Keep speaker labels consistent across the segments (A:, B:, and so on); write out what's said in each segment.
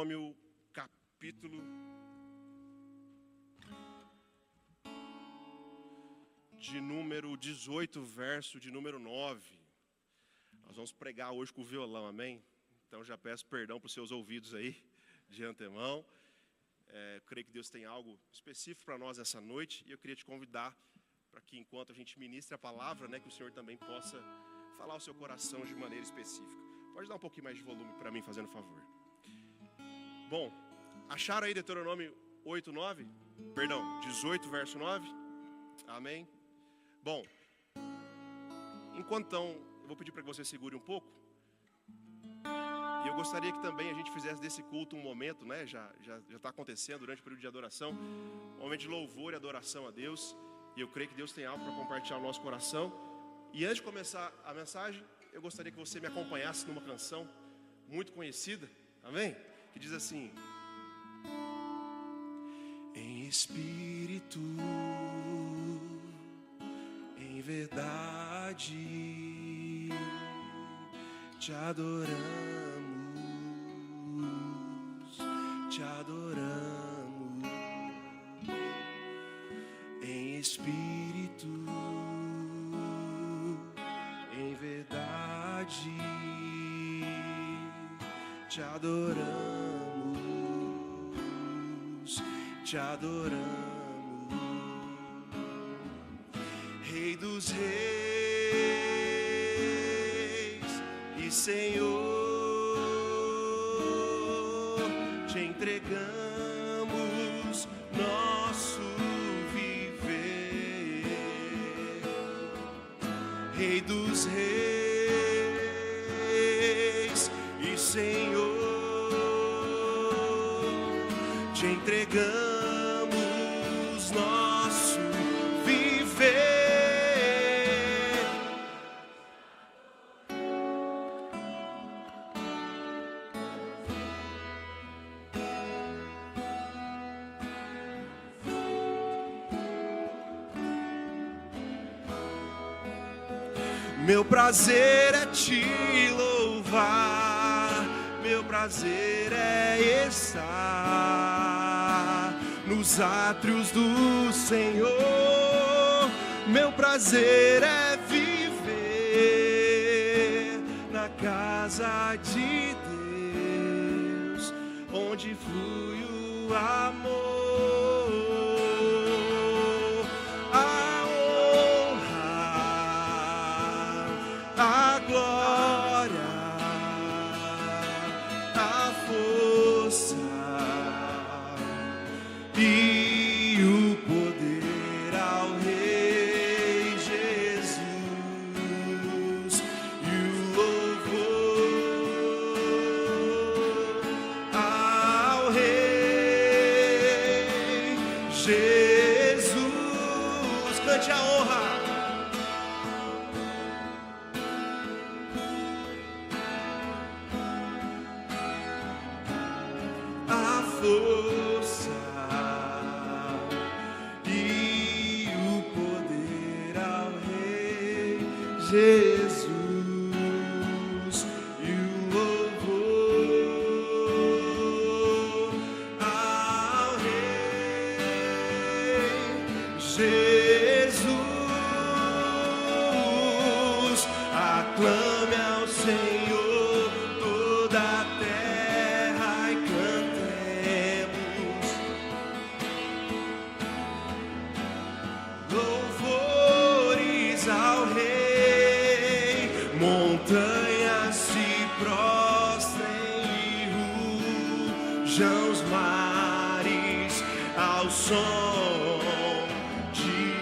A: Deuteronômio, capítulo de número 18, verso de número 9. Nós vamos pregar hoje com o violão, amém? Então já peço perdão para os seus ouvidos aí, de antemão. Eu creio que Deus tem algo específico para nós essa noite, e eu queria te convidar para que enquanto a gente ministre a palavra, que o Senhor também possa falar ao seu coração de maneira específica. Pode dar um pouquinho mais de volume para mim, fazendo favor. Bom, acharam aí Deuteronômio 18, verso 9? Amém? Bom, enquanto então, eu vou pedir para que você segure um pouco. E eu gostaria que também a gente fizesse desse culto um momento, já está acontecendo durante o período de adoração, um momento de louvor e adoração a Deus. E eu creio que Deus tem algo para compartilhar no nosso coração. E antes de começar a mensagem, eu gostaria que você me acompanhasse numa canção muito conhecida, amém? Que diz assim: em espírito, em verdade, te adoramos, te adoramos. Em espírito, em verdade, te adoramos, te adoramos. Rei dos reis e Senhor, te entregamos nosso viver. Rei dos reis e Senhor, te entregamos nosso viver. Meu prazer é te louvar, meu prazer é estar nos átrios do Senhor. Meu prazer é viver na casa de Deus, onde flui o amor. A glória, a força e o poder ao Rei Jesus, e o louvor ao Rei Jesus. Cante a honra. Força e o poder ao Rei Jesus, e o louvor ao Rei Jesus. Aclame ao Senhor toda a terra e louvores ao Rei. Montanhas se prostrem e rujam os mares ao som de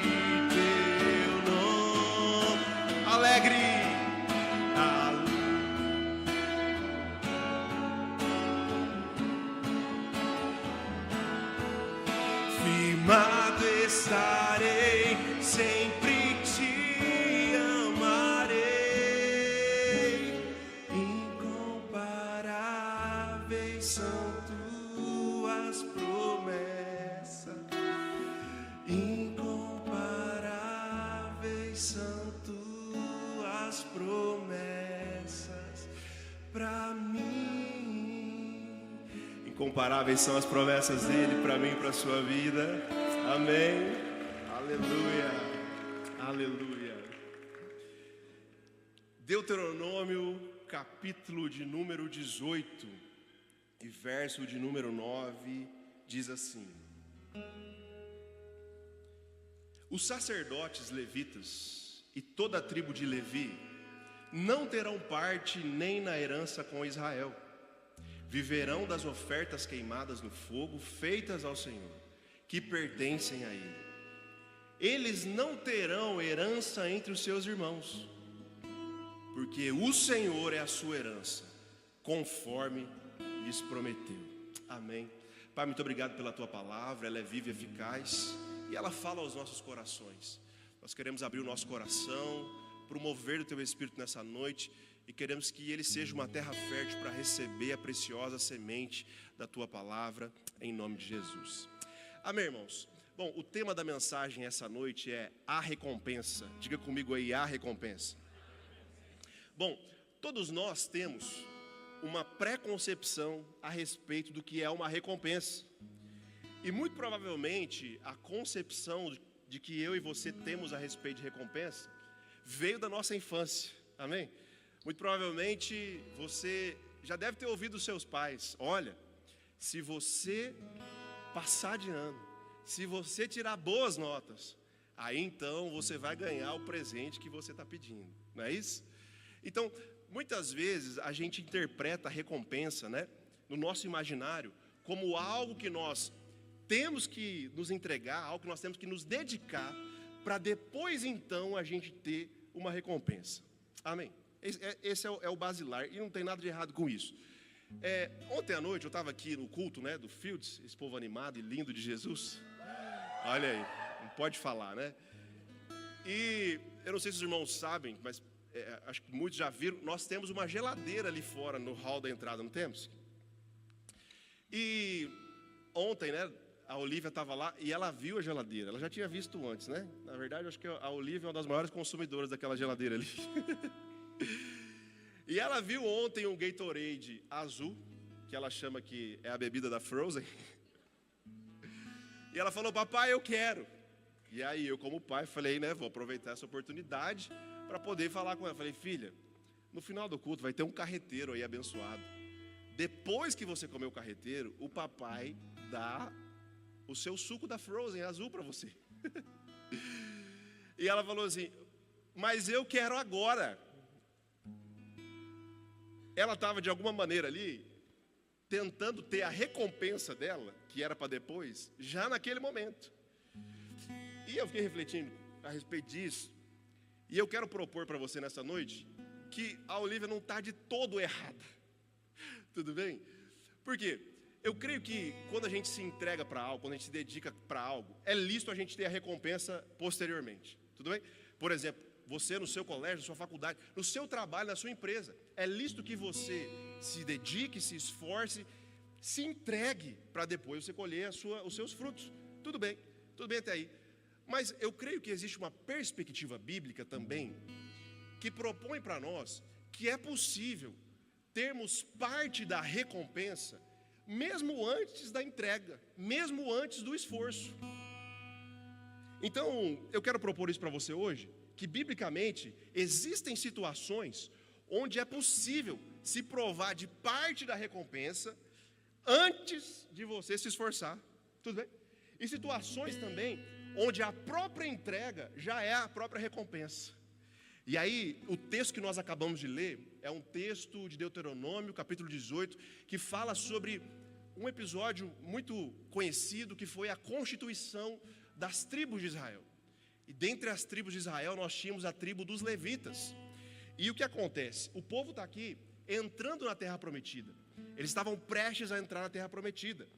A: teu nome. Alegre, firmado estarei, sempre te amarei. Incomparáveis são tuas promessas, incomparáveis são tuas promessas pra mim. Incomparáveis são as promessas dele para mim e para a sua vida. Amém. Aleluia. Aleluia. Deuteronômio, capítulo de número 18 e verso de número 9, diz assim: os sacerdotes levitas e toda a tribo de Levi não terão parte nem na herança com Israel. Viverão das ofertas queimadas no fogo, feitas ao Senhor, que pertencem a Ele. Eles não terão herança entre os seus irmãos, porque o Senhor é a sua herança, conforme lhes prometeu. Amém. Pai, muito obrigado pela Tua palavra, ela é viva e eficaz, e ela fala aos nossos corações. Nós queremos abrir o nosso coração, promover o Teu Espírito nessa noite, e queremos que ele seja uma terra fértil para receber a preciosa semente da Tua palavra, em nome de Jesus. Amém, irmãos? Bom, o tema da mensagem essa noite é a recompensa. Diga comigo aí, a recompensa. Bom, todos nós temos uma pré-concepção a respeito do que é uma recompensa. E muito provavelmente a concepção de que eu e você temos a respeito de recompensa veio da nossa infância. Amém? Muito provavelmente você já deve ter ouvido dos seus pais: olha, se você passar de ano, se você tirar boas notas, aí então você vai ganhar o presente que você está pedindo, não é isso? Então, muitas vezes a gente interpreta a recompensa, né, no nosso imaginário, como algo que nós temos que nos entregar, algo que nós temos que nos dedicar, para depois então a gente ter uma recompensa. Amém? Esse é o basilar, e não tem nada de errado com isso. Ontem à noite eu estava aqui no culto, né, do Fields, esse povo animado e lindo de Jesus. Olha aí, não pode falar, né? E eu não sei se os irmãos sabem, mas acho que muitos já viram, nós temos uma geladeira ali fora no hall da entrada, não temos? E ontem, né, a Olivia estava lá e ela viu a geladeira. Ela já tinha visto antes, né? Na verdade, acho que a Olivia é uma das maiores consumidoras daquela geladeira ali. E ela viu ontem um Gatorade azul, que ela chama que é a bebida da Frozen. E ela falou: papai, eu quero. E aí eu, como pai, falei, né, vou aproveitar essa oportunidade para poder falar com ela. Falei: filha, no final do culto vai ter um carreteiro aí abençoado. Depois que você comer o carreteiro, o papai dá o seu suco da Frozen azul para você. E ela falou assim: mas eu quero agora. Ela estava de alguma maneira ali tentando ter a recompensa dela, que era para depois, já naquele momento. E eu fiquei refletindo a respeito disso. E eu quero propor para você nessa noite que a Olivia não está de todo errada. Tudo bem? Por quê? Eu creio que quando a gente se entrega para algo, quando a gente se dedica para algo, é lícito a gente ter a recompensa posteriormente. Tudo bem? Por exemplo, você no seu colégio, na sua faculdade, no seu trabalho, na sua empresa, é lícito que você se dedique, se esforce, se entregue para depois você colher os seus frutos. Tudo bem até aí. Mas eu creio que existe uma perspectiva bíblica também que propõe para nós que é possível termos parte da recompensa mesmo antes da entrega, mesmo antes do esforço. Então, eu quero propor isso para você hoje, que biblicamente existem situações onde é possível se provar de parte da recompensa antes de você se esforçar. Tudo bem? E situações também onde a própria entrega já é a própria recompensa. E aí, o texto que nós acabamos de ler é um texto de Deuteronômio, capítulo 18, que fala sobre um episódio muito conhecido, que foi a constituição das tribos de Israel. E dentre as tribos de Israel, nós tínhamos a tribo dos levitas. E o que acontece? O povo está aqui entrando na terra prometida. Eles estavam prestes a entrar na terra prometida.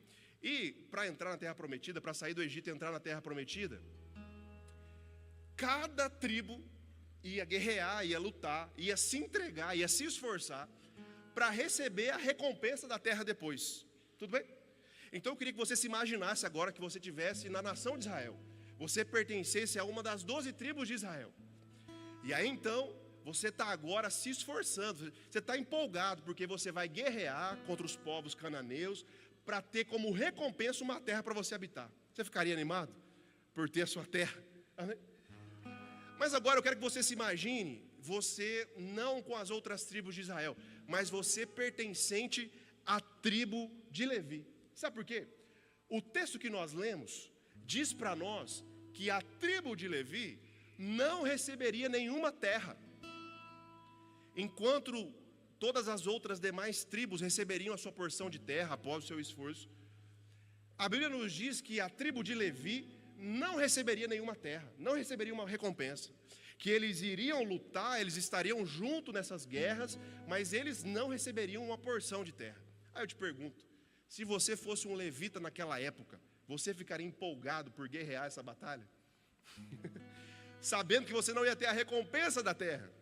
A: E para entrar na terra prometida, para sair do Egito e entrar na terra prometida, cada tribo ia guerrear, ia lutar, ia se entregar, ia se esforçar para receber a recompensa da terra depois. Tudo bem? Então eu queria que você se imaginasse agora que você estivesse na nação de Israel. Você pertencesse a uma das 12 tribos de Israel. E aí então, você está agora se esforçando, você está empolgado, porque você vai guerrear contra os povos cananeus, para ter como recompensa uma terra para você habitar. Você ficaria animado por ter a sua terra? Amém? Mas agora eu quero que você se imagine, você não com as outras tribos de Israel, mas você pertencente à tribo de Levi. Sabe por quê? O texto que nós lemos diz para nós que a tribo de Levi não receberia nenhuma terra, enquanto todas as outras demais tribos receberiam a sua porção de terra após o seu esforço. A Bíblia nos diz que a tribo de Levi não receberia nenhuma terra, não receberia uma recompensa, que eles iriam lutar, eles estariam junto nessas guerras, mas eles não receberiam uma porção de terra. Aí eu te pergunto, se você fosse um levita naquela época, você ficaria empolgado por guerrear essa batalha? Sabendo que você não ia ter a recompensa da terra.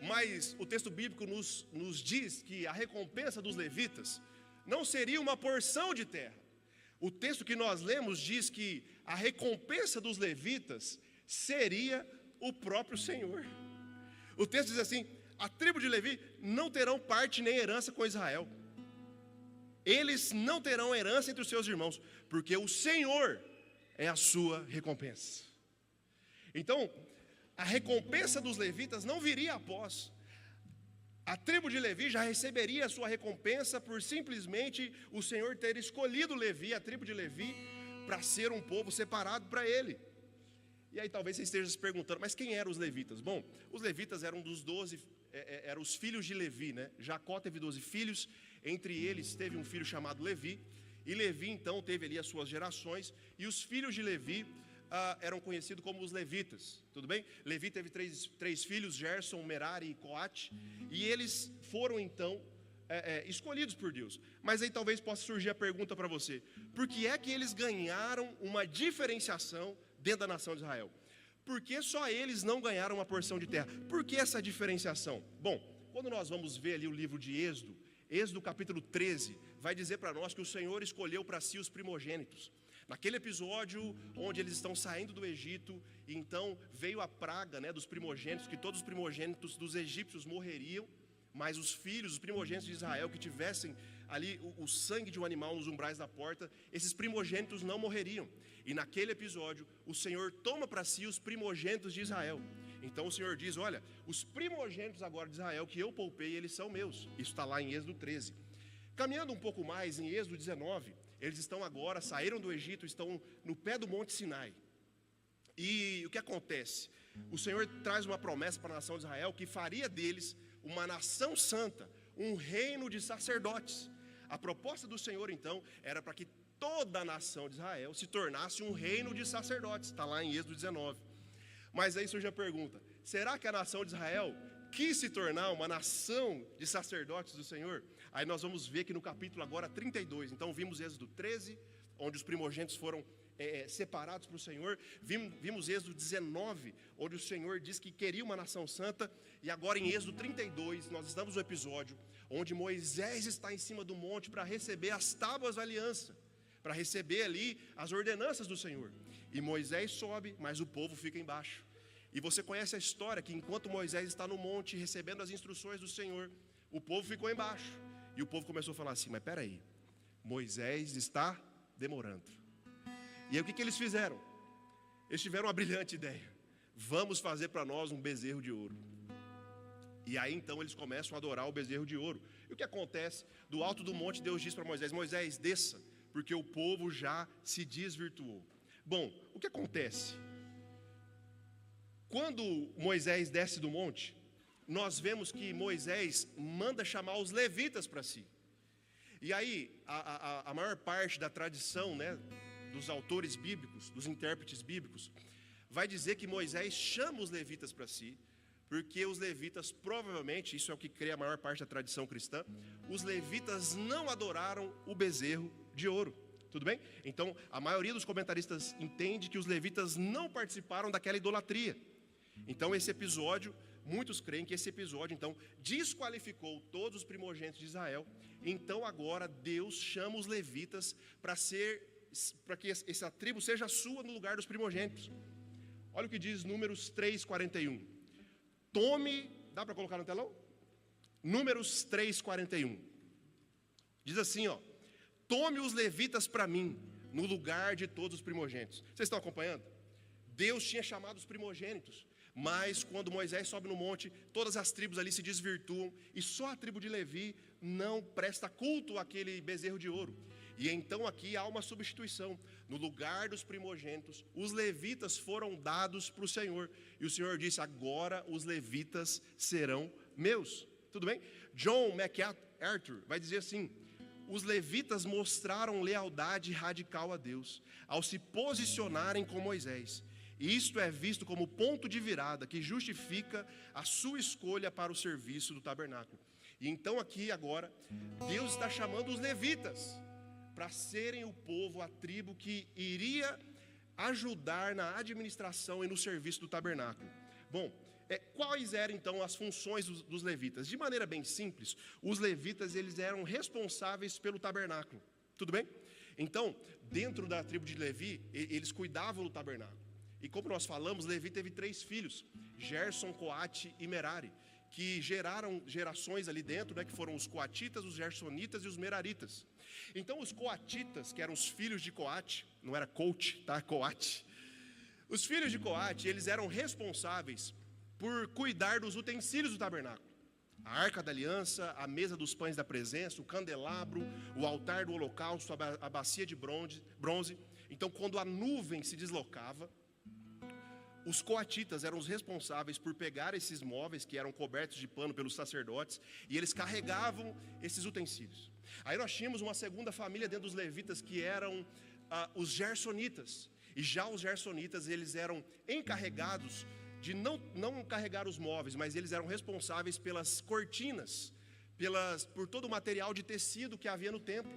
A: Mas o texto bíblico nos diz que a recompensa dos levitas não seria uma porção de terra. O texto que nós lemos diz que a recompensa dos levitas seria o próprio Senhor. O texto diz assim: a tribo de Levi não terão parte nem herança com Israel. Eles não terão herança entre os seus irmãos, porque o Senhor é a sua recompensa. Então, a recompensa dos levitas não viria após. A tribo de Levi já receberia a sua recompensa por simplesmente o Senhor ter escolhido Levi, a tribo de Levi, para ser um povo separado para Ele. E aí talvez você esteja se perguntando, mas quem eram os levitas? Bom, os levitas eram dos 12, eram os filhos de Levi, né? Jacó teve 12 filhos, entre eles teve um filho chamado Levi, e Levi então teve ali as suas gerações, e os filhos de Levi eram conhecidos como os levitas, tudo bem? Levi teve três filhos, Gerson, Merari e Coate, e eles foram então escolhidos por Deus. Mas aí talvez possa surgir a pergunta para você: por que é que eles ganharam uma diferenciação dentro da nação de Israel? Por que só eles não ganharam uma porção de terra? Por que essa diferenciação? Bom, quando nós vamos ver ali o livro de Êxodo capítulo 13, vai dizer para nós que o Senhor escolheu para si os primogênitos. Naquele episódio onde eles estão saindo do Egito, então veio a praga, né, dos primogênitos, que todos os primogênitos dos egípcios morreriam, mas os filhos, os primogênitos de Israel que tivessem ali o sangue de um animal nos umbrais da porta, esses primogênitos não morreriam. E naquele episódio, o Senhor toma para si os primogênitos de Israel. Então o Senhor diz: olha, os primogênitos agora de Israel que eu poupei, eles são meus. Isso está lá em Êxodo 13. Caminhando um pouco mais, em Êxodo 19, eles estão agora, saíram do Egito, estão no pé do Monte Sinai. E o que acontece? O Senhor traz uma promessa para a nação de Israel que faria deles uma nação santa, um reino de sacerdotes. A proposta do Senhor então era para que toda a nação de Israel se tornasse um reino de sacerdotes. Está lá em Êxodo 19. Mas aí surge a pergunta: será que a nação de Israel quis se tornar uma nação de sacerdotes do Senhor? Aí nós vamos ver que no capítulo agora 32, então vimos Êxodo 13, onde os primogênitos foram separados para o Senhor, vimos Êxodo 19, onde o Senhor diz que queria uma nação santa, e agora em Êxodo 32, nós estamos no episódio onde Moisés está em cima do monte para receber as tábuas da aliança, para receber ali as ordenanças do Senhor, e Moisés sobe, mas o povo fica embaixo. E você conhece a história que enquanto Moisés está no monte recebendo as instruções do Senhor, o povo ficou embaixo, e o povo começou a falar assim: mas peraí, Moisés está demorando. E aí o que eles fizeram? Eles tiveram uma brilhante ideia: vamos fazer para nós um bezerro de ouro. E aí então eles começam a adorar o bezerro de ouro. E o que acontece? Do alto do monte Deus diz para Moisés: Moisés, desça, porque o povo já se desvirtuou. Bom, o que acontece? Quando Moisés desce do monte, nós vemos que Moisés manda chamar os levitas para si. E aí a maior parte da tradição, né, dos autores bíblicos, dos intérpretes bíblicos, vai dizer que Moisés chama os levitas para si, porque os levitas provavelmente, isso é o que crê a maior parte da tradição cristã, os levitas não adoraram o bezerro de ouro, tudo bem? Então a maioria dos comentaristas entende que os levitas não participaram daquela idolatria. Então esse episódio, muitos creem que esse episódio então desqualificou todos os primogênitos de Israel. Então agora Deus chama os levitas para que essa tribo seja sua no lugar dos primogênitos. Olha o que diz Números 3:41. Tome, dá para colocar no telão? Números 3:41. Diz assim, ó: tome os levitas para mim, no lugar de todos os primogênitos. Vocês estão acompanhando? Deus tinha chamado os primogênitos, mas quando Moisés sobe no monte, todas as tribos ali se desvirtuam, e só a tribo de Levi não presta culto àquele bezerro de ouro. E então aqui há uma substituição. No lugar dos primogênitos, os levitas foram dados para o Senhor. E o Senhor disse: agora os levitas serão meus. Tudo bem? John MacArthur vai dizer assim: os levitas mostraram lealdade radical a Deus ao se posicionarem com Moisés. Isto é visto como ponto de virada que justifica a sua escolha para o serviço do tabernáculo. E então aqui agora, Deus está chamando os levitas para serem o povo, a tribo que iria ajudar na administração e no serviço do tabernáculo. Bom, quais eram então as funções dos levitas? De maneira bem simples, os levitas eles eram responsáveis pelo tabernáculo. Tudo bem? Então, dentro da tribo de Levi, eles cuidavam do tabernáculo. E como nós falamos, Levi teve 3 filhos, Gerson, Coate e Merari, que geraram gerações ali dentro, né, que foram os coatitas, os gersonitas e os meraritas. Então os coatitas, que eram os filhos de Coate, não era Coach, tá? Coate. Os filhos de Coate, eles eram responsáveis por cuidar dos utensílios do tabernáculo. A arca da aliança, a mesa dos pães da presença, o candelabro, o altar do holocausto, a bacia de bronze. Então quando a nuvem se deslocava, os coatitas eram os responsáveis por pegar esses móveis que eram cobertos de pano pelos sacerdotes, e eles carregavam esses utensílios. Aí nós tínhamos uma segunda família dentro dos levitas, que eram os gersonitas. E já os gersonitas, eles eram encarregados de não carregar os móveis, mas eles eram responsáveis pelas cortinas, por todo o material de tecido que havia no templo.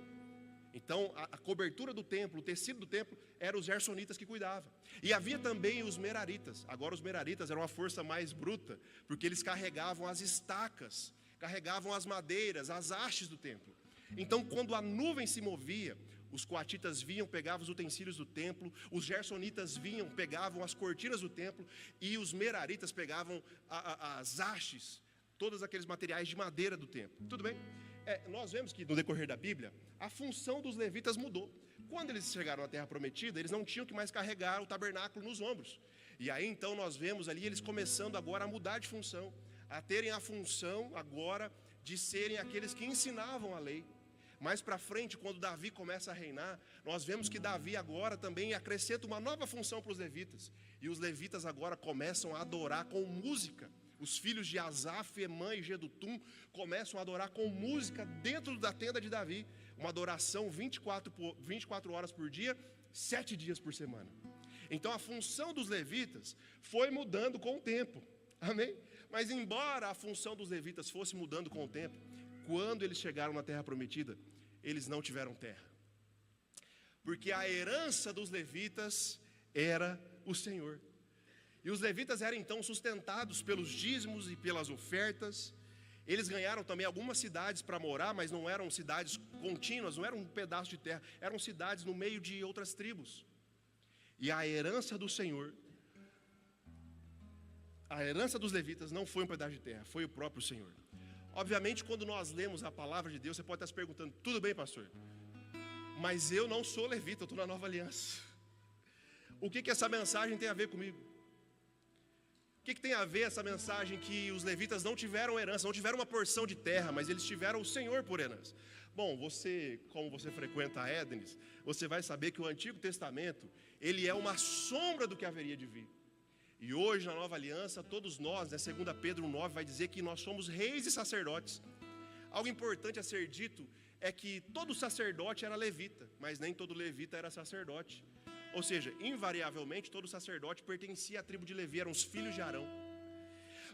A: Então, a cobertura do templo, o tecido do templo, eram os gersonitas que cuidavam. E havia também os meraritas. Agora os meraritas eram uma força mais bruta, porque eles carregavam as estacas, carregavam as madeiras, as hastes do templo. Então, quando a nuvem se movia, os coatitas vinham, pegavam os utensílios do templo, os gersonitas vinham, pegavam as cortinas do templo, e os meraritas pegavam as hastes, todos aqueles materiais de madeira do templo. Tudo bem? Nós vemos que no decorrer da Bíblia, a função dos levitas mudou. Quando eles chegaram à Terra Prometida, eles não tinham que mais carregar o tabernáculo nos ombros. E aí então nós vemos ali eles começando agora a mudar de função, a terem a função agora de serem aqueles que ensinavam a lei. Mais para frente, quando Davi começa a reinar, nós vemos que Davi agora também acrescenta uma nova função para os levitas. E os levitas agora começam a adorar com música. Os filhos de Asaf, Emã e Jedutum começam a adorar com música dentro da tenda de Davi. Uma adoração 24 horas por dia, 7 dias por semana. Então a função dos levitas foi mudando com o tempo. Amém? Mas embora a função dos levitas fosse mudando com o tempo, quando eles chegaram na Terra Prometida, eles não tiveram terra. Porque a herança dos levitas era o Senhor. E os levitas eram então sustentados pelos dízimos e pelas ofertas. Eles ganharam também algumas cidades para morar, mas não eram cidades contínuas, não era um pedaço de terra, eram cidades no meio de outras tribos. E a herança do Senhor, a herança dos levitas não foi um pedaço de terra, foi o próprio Senhor. Obviamente, quando nós lemos a palavra de Deus, você pode estar se perguntando: tudo bem, pastor, mas eu não sou levita, eu estou na nova aliança. O que essa mensagem tem a ver comigo? O que tem a ver essa mensagem que os levitas não tiveram herança, não tiveram uma porção de terra, mas eles tiveram o Senhor por herança? Bom, como você frequenta a Édenes, você vai saber que o Antigo Testamento, ele é uma sombra do que haveria de vir. E hoje, na nova aliança, todos nós, 2 Pedro 9, vai dizer que nós somos reis e sacerdotes. Algo importante a ser dito é que todo sacerdote era levita, mas nem todo levita era sacerdote. Ou seja, invariavelmente, todo sacerdote pertencia à tribo de Levi, eram os filhos de Arão.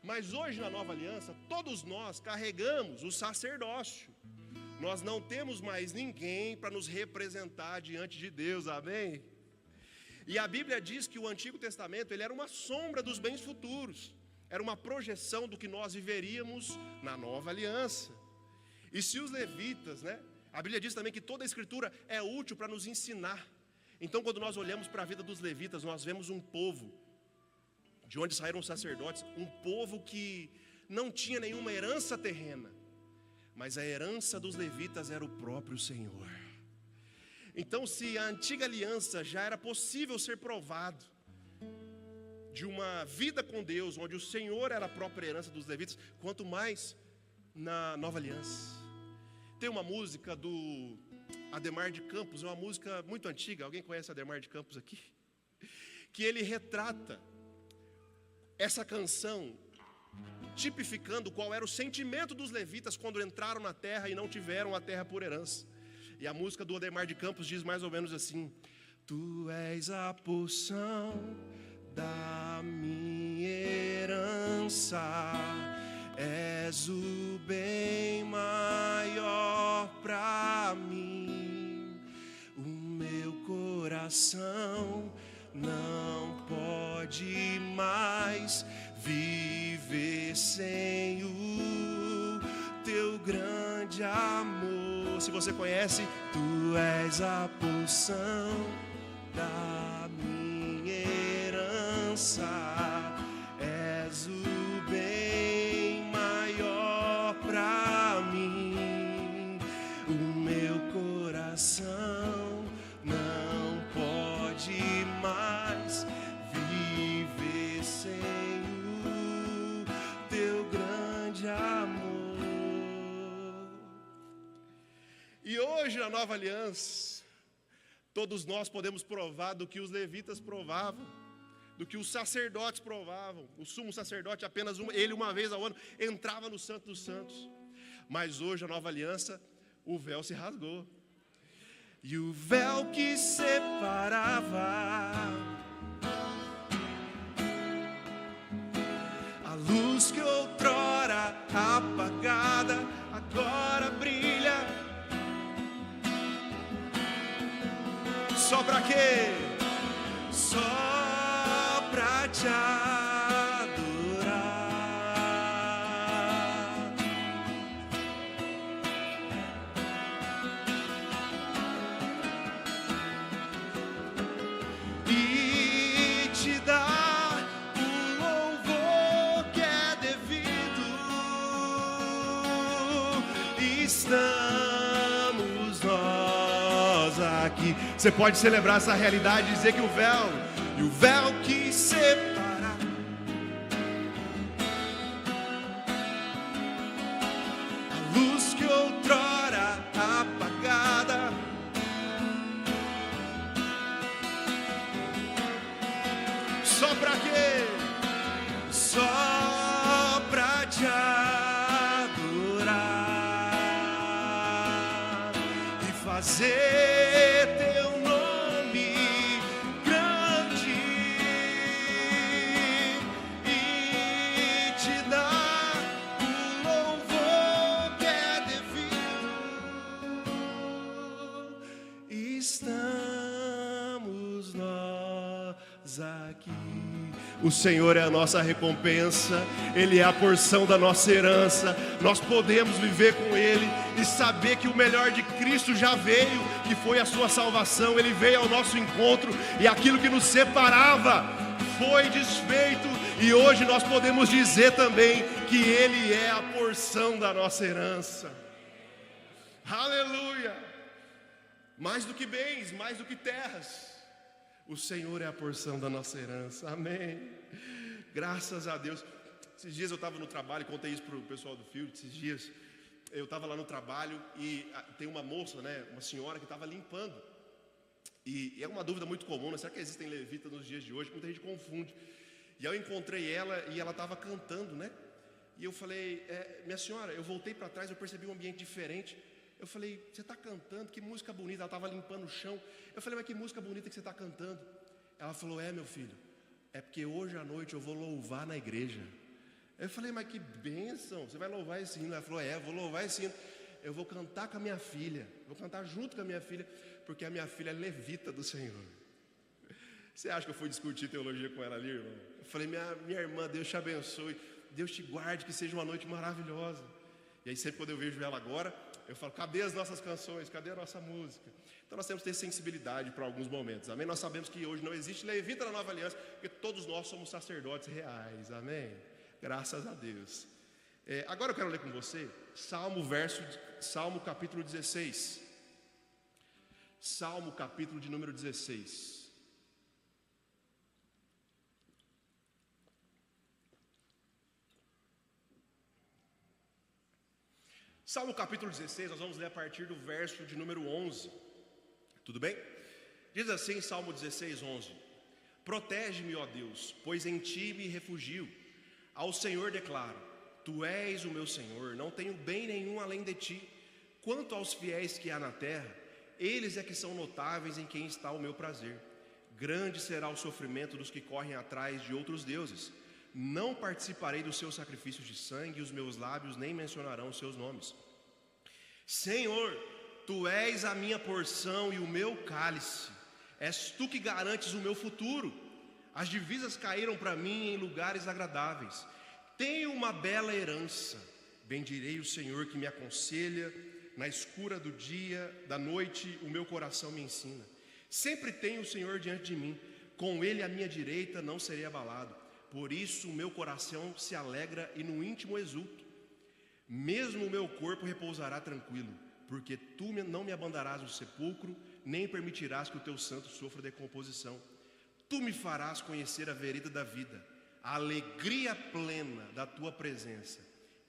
A: Mas hoje, na nova aliança, todos nós carregamos o sacerdócio. Nós não temos mais ninguém para nos representar diante de Deus, amém? E a Bíblia diz que o Antigo Testamento, ele era uma sombra dos bens futuros. Era uma projeção do que nós viveríamos na nova aliança. E se os levitas, a Bíblia diz também que toda a Escritura é útil para nos ensinar. Então, quando nós olhamos para a vida dos levitas, nós vemos um povo, de onde saíram os sacerdotes, um povo que não tinha nenhuma herança terrena, mas a herança dos levitas era o próprio Senhor. Então, se a antiga aliança já era possível ser provado de uma vida com Deus, onde o Senhor era a própria herança dos levitas, quanto mais na nova aliança. Tem uma música do Adhemar de Campos, é uma música muito antiga. Alguém conhece Adhemar de Campos aqui? Que ele retrata essa canção, tipificando qual era o sentimento dos levitas quando entraram na terra e não tiveram a terra por herança. E a música do Adhemar de Campos diz mais ou menos assim: Tu és a porção da minha herança, és o bem maior pra mim. O meu coração não pode mais viver sem o teu grande amor. Se você conhece, tu és a porção da minha herança, és o bem maior pra mim. O meu coração não pode mais viver sem o teu grande amor. E hoje, na nova aliança, todos nós podemos provar do que os levitas provavam, do que os sacerdotes provavam. O sumo sacerdote, apenas ele uma vez ao ano, entrava no Santo dos Santos. Mas hoje, a nova aliança, o véu se rasgou. E o véu que separava, a luz que outrora apagada, agora brilha. Só pra quê? Só pra te adorar. E te dar o louvor que é devido. Estamos nós aqui. Você pode celebrar essa realidade e dizer que o véu que separa, a luz que outrora apagada, só pra quê? Só pra te adorar e fazer teu nome grande e te dar o louvor que é devido. Estamos nós aqui. O Senhor é a nossa recompensa, Ele é a porção da nossa herança. Nós podemos viver com Ele e saber que o melhor de Cristo já veio, que foi a sua salvação. Ele veio ao nosso encontro e aquilo que nos separava foi desfeito. E hoje nós podemos dizer também que Ele é a porção da nossa herança. Aleluia! Mais do que bens, mais do que terras, o Senhor é a porção da nossa herança. Amém. Graças a Deus. Esses dias eu estava no trabalho, contei isso para o pessoal do Field. Esses dias eu estava lá no trabalho e tem uma moça, né, uma senhora que estava limpando. E é uma dúvida muito comum, né? Será que existem levitas nos dias de hoje? Muita gente confunde. E eu encontrei ela e ela estava cantando, né? E eu falei, minha senhora, eu voltei para trás, eu percebi um ambiente diferente. Eu falei, você está cantando? Que música bonita. Ela estava limpando o chão. Eu falei, mas que música bonita que você está cantando? Ela falou, meu filho, é porque hoje à noite eu vou louvar na igreja. Eu falei, mas que bênção, você vai louvar esse hino? Ela falou, eu vou louvar esse hino. Eu vou cantar com a minha filha, vou cantar junto com a minha filha, porque a minha filha é levita do Senhor. Você acha que eu fui discutir teologia com ela ali, irmão? Eu falei, minha irmã, Deus te abençoe, Deus te guarde, que seja uma noite maravilhosa. E aí sempre quando eu vejo ela agora, eu falo, cadê as nossas canções, cadê a nossa música? Então nós temos que ter sensibilidade para alguns momentos, amém? Nós sabemos que hoje não existe levita na nova aliança, porque todos nós somos sacerdotes reais, amém? Graças a Deus. Agora eu quero ler com você Salmo capítulo 16. Salmo capítulo de número 16. Salmo capítulo 16, nós vamos ler a partir do verso de número 11. Tudo bem? Diz assim, Salmo 16, 11: Protege-me, ó Deus, pois em ti me refugio. Ao Senhor declaro: Tu és o meu Senhor, não tenho bem nenhum além de ti. Quanto aos fiéis que há na terra, eles é que são notáveis em quem está o meu prazer. Grande será o sofrimento dos que correm atrás de outros deuses. Não participarei dos seus sacrifícios de sangue, e os meus lábios nem mencionarão os seus nomes. Senhor, Tu és a minha porção e o meu cálice. És Tu que garantes o meu futuro. As divisas caíram para mim em lugares agradáveis. Tenho uma bela herança. Bendirei o Senhor que me aconselha. Na escura do dia, da noite, o meu coração me ensina. Sempre tenho o Senhor diante de mim. Com Ele à minha direita não serei abalado. Por isso o meu coração se alegra e no íntimo exulto. Mesmo o meu corpo repousará tranquilo, porque Tu não me abandonarás no sepulcro, nem permitirás que o Teu santo sofra decomposição. Tu me farás conhecer a vereda da vida, a alegria plena da Tua presença,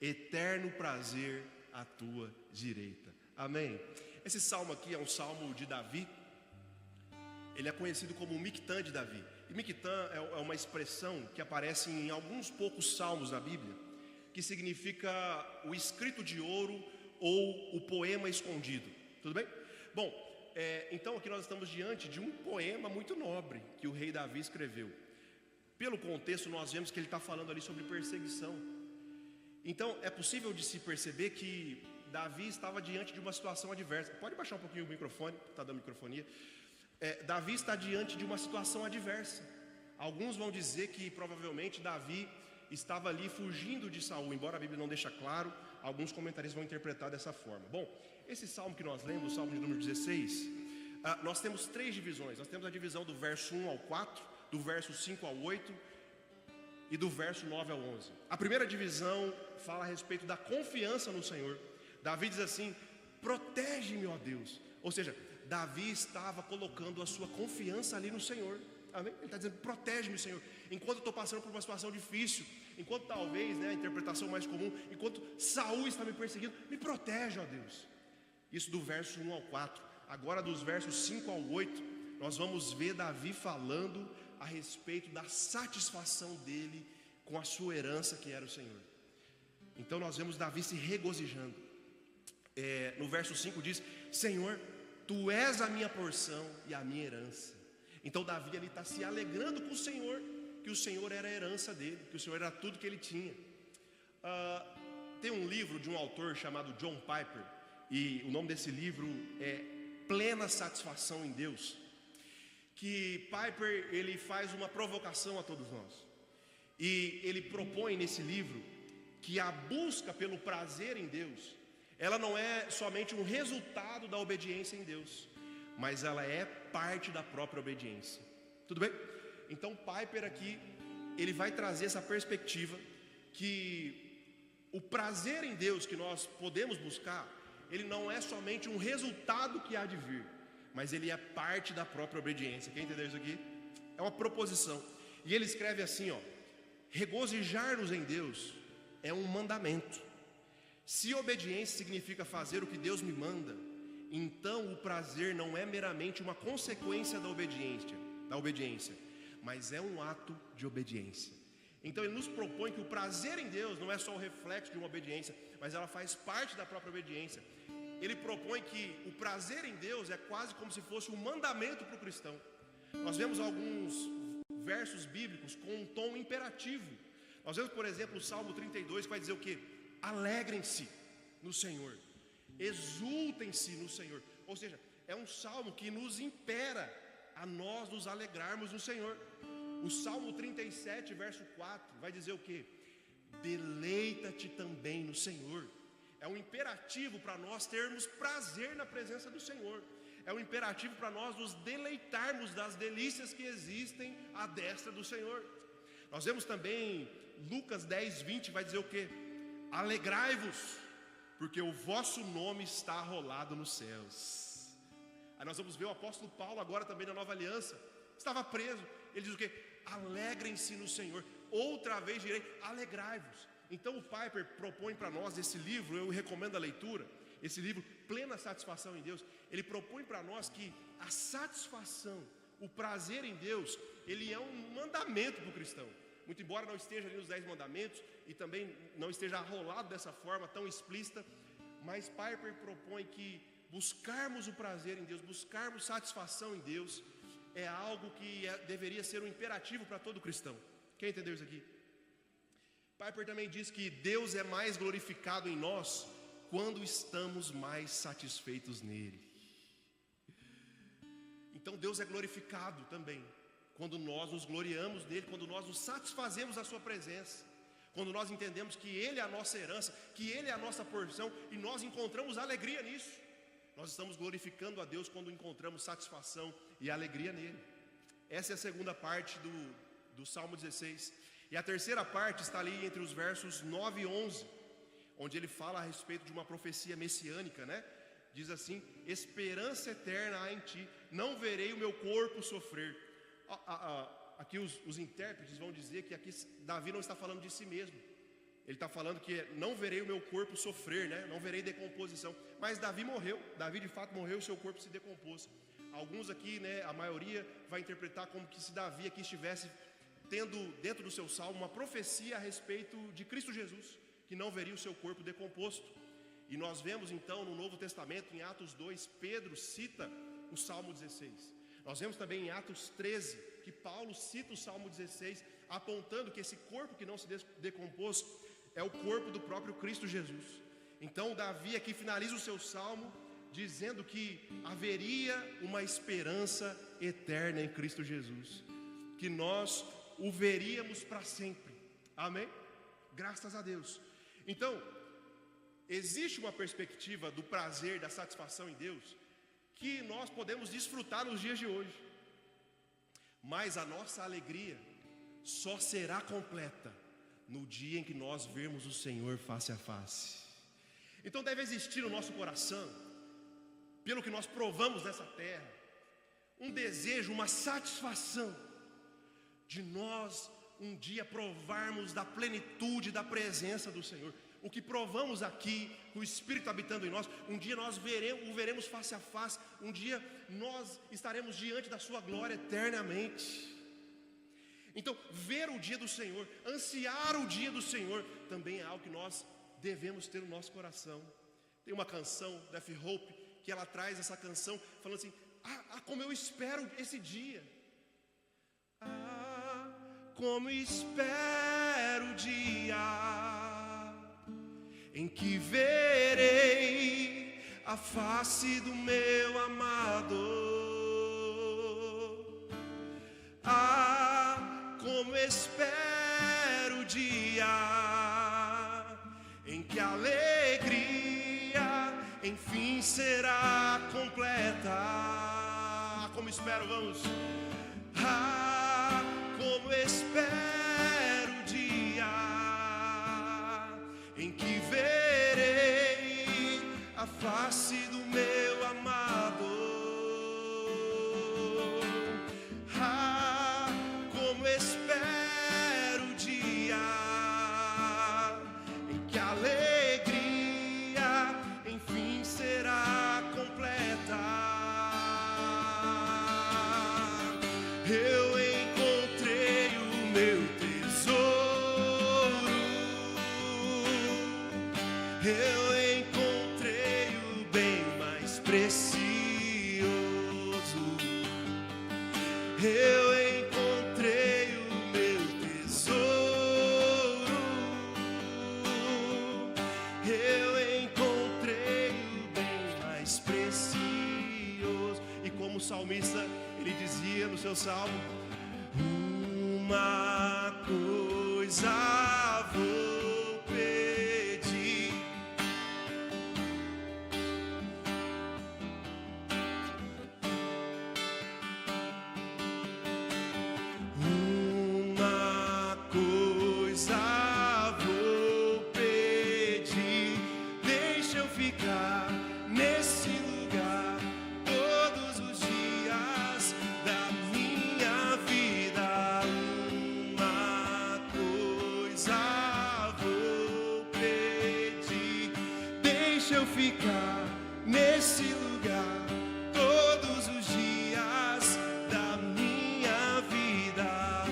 A: eterno prazer à Tua direita. Amém. Esse salmo aqui é um salmo de Davi. Ele é conhecido como o Mictã de Davi. E Mictã é uma expressão que aparece em alguns poucos salmos da Bíblia, que significa o escrito de ouro ou o poema escondido. Tudo bem? Bom, então aqui nós estamos diante de um poema muito nobre que o rei Davi escreveu. Pelo contexto nós vemos que ele está falando ali sobre perseguição. Então é possível de se perceber que Davi estava diante de uma situação adversa. Pode baixar um pouquinho o microfone, está dando microfonia. Davi está diante de uma situação adversa. Alguns vão dizer que provavelmente Davi estava ali fugindo de Saul, embora a Bíblia não deixe claro, alguns comentaristas vão interpretar dessa forma. Bom, esse salmo que nós lemos, o salmo de número 16, nós temos três divisões. Nós temos a divisão do verso 1 ao 4, do verso 5 ao 8 e do verso 9 ao 11. A primeira divisão fala a respeito da confiança no Senhor. Davi diz assim: protege-me, ó Deus. Ou seja, Davi estava colocando a sua confiança ali no Senhor. Amém? Ele está dizendo: protege-me, Senhor, enquanto eu estou passando por uma situação difícil, enquanto talvez, a interpretação mais comum, enquanto Saul está me perseguindo, me protege, ó Deus. Isso do verso 1 ao 4. Agora dos versos 5 ao 8, nós vamos ver Davi falando a respeito da satisfação dele com a sua herança, que era o Senhor. Então nós vemos Davi se regozijando. No verso 5 diz: Senhor, Tu és a minha porção e a minha herança. Então Davi ali está se alegrando com o Senhor, que o Senhor era a herança dele, que o Senhor era tudo que ele tinha. Tem um livro de um autor chamado John Piper, e o nome desse livro é Plena Satisfação em Deus. Que Piper, ele faz uma provocação a todos nós, e ele propõe nesse livro que a busca pelo prazer em Deus, ela não é somente um resultado da obediência em Deus, mas ela é parte da própria obediência. Tudo bem? Então Piper aqui, ele vai trazer essa perspectiva que o prazer em Deus que nós podemos buscar, ele não é somente um resultado que há de vir, mas ele é parte da própria obediência. Quem entendeu isso aqui? É uma proposição. E ele escreve assim, regozijar-nos em Deus é um mandamento. Se obediência significa fazer o que Deus me manda, então o prazer não é meramente uma consequência da obediência, mas é um ato de obediência. Então ele nos propõe que o prazer em Deus não é só o reflexo de uma obediência, mas ela faz parte da própria obediência. Ele propõe que o prazer em Deus é quase como se fosse um mandamento para o cristão. Nós vemos alguns versos bíblicos com um tom imperativo. Nós vemos, por exemplo, o Salmo 32, que vai dizer o quê? Alegrem-se no Senhor, exultem-se no Senhor. Ou seja, é um salmo que nos impera a nós nos alegrarmos no Senhor. O Salmo 37, verso 4, vai dizer o quê? Deleita-te também no Senhor. É um imperativo para nós termos prazer na presença do Senhor. É um imperativo para nós nos deleitarmos das delícias que existem à destra do Senhor. Nós vemos também Lucas 10, 20, vai dizer o quê? Alegrai-vos, porque o vosso nome está arrolado nos céus. Aí nós vamos ver o apóstolo Paulo agora também na Nova Aliança, estava preso, ele diz o quê? Alegrem-se no Senhor, outra vez direi, alegrai-vos. Então o Piper propõe para nós esse livro, eu recomendo a leitura, esse livro, Plena Satisfação em Deus. Ele propõe para nós que a satisfação, o prazer em Deus, ele é um mandamento para o cristão. Muito embora não esteja ali nos 10 mandamentos, e também não esteja arrolado dessa forma tão explícita, mas Piper propõe que buscarmos o prazer em Deus, buscarmos satisfação em Deus, é algo que deveria ser um imperativo para todo cristão. Quem entendeu isso aqui? Piper também diz que Deus é mais glorificado em nós quando estamos mais satisfeitos nele. Então Deus é glorificado também quando nós nos gloriamos nele, quando nós nos satisfazemos da sua presença, quando nós entendemos que ele é a nossa herança, que ele é a nossa porção, e nós encontramos alegria nisso. Nós estamos glorificando a Deus quando encontramos satisfação e alegria nele. Essa é a segunda parte do Salmo 16. E a terceira parte está ali entre os versos 9 e 11, onde ele fala a respeito de uma profecia messiânica, né? Diz assim: esperança eterna há em ti, não verei o meu corpo sofrer. Aqui os intérpretes vão dizer que aqui Davi não está falando de si mesmo. Ele está falando que não verei o meu corpo sofrer, né? Não verei decomposição. Mas Davi morreu, Davi de fato morreu, seu corpo se decompôs. Alguns aqui, né, a maioria vai interpretar como que se Davi aqui estivesse tendo dentro do seu salmo uma profecia a respeito de Cristo Jesus, que não veria o seu corpo decomposto. E nós vemos então no Novo Testamento, em Atos 2, Pedro cita o Salmo 16. Nós vemos também em Atos 13, que Paulo cita o Salmo 16, apontando que esse corpo que não se decompôs é o corpo do próprio Cristo Jesus. Então Davi aqui finaliza o seu salmo dizendo que haveria uma esperança eterna em Cristo Jesus, que nós o veríamos para sempre. Amém? Graças a Deus. Então, existe uma perspectiva do prazer, da satisfação em Deus, que nós podemos desfrutar nos dias de hoje. Mas a nossa alegria só será completa no dia em que nós vermos o Senhor face a face. Então deve existir no nosso coração, pelo que nós provamos nessa terra, um desejo, uma satisfação de nós um dia provarmos da plenitude da presença do Senhor. O que provamos aqui, o Espírito habitando em nós, um dia nós o veremos face a face, um dia nós estaremos diante da sua glória eternamente. Então, ver o dia do Senhor, ansiar o dia do Senhor, também é algo que nós devemos ter no nosso coração. Tem uma canção da F. Hope, que ela traz essa canção, falando assim: como eu espero esse dia. Como espero o dia em que verei a face do meu amado. Como espero o dia em que a alegria enfim será completa. Como espero, vamos. Como espero o dia em que verei a face do meu amado. Como espero o dia em que a alegria enfim será completa. Eu encontrei o meu tesouro, eu encontrei o bem mais precioso, eu encontrei o meu tesouro, eu encontrei o bem mais precioso. E como o salmista, ele dizia no seu salmo: uma coisa vou pedir, uma coisa vou pedir, deixa eu ficar nesse lugar todos ficar nesse lugar todos os dias da minha vida.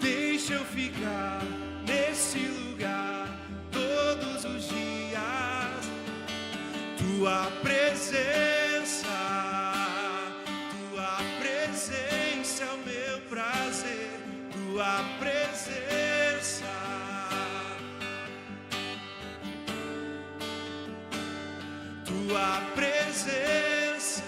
A: Deixa eu ficar nesse lugar todos os dias. Tua presença é o meu prazer. Tua presença, tua presença,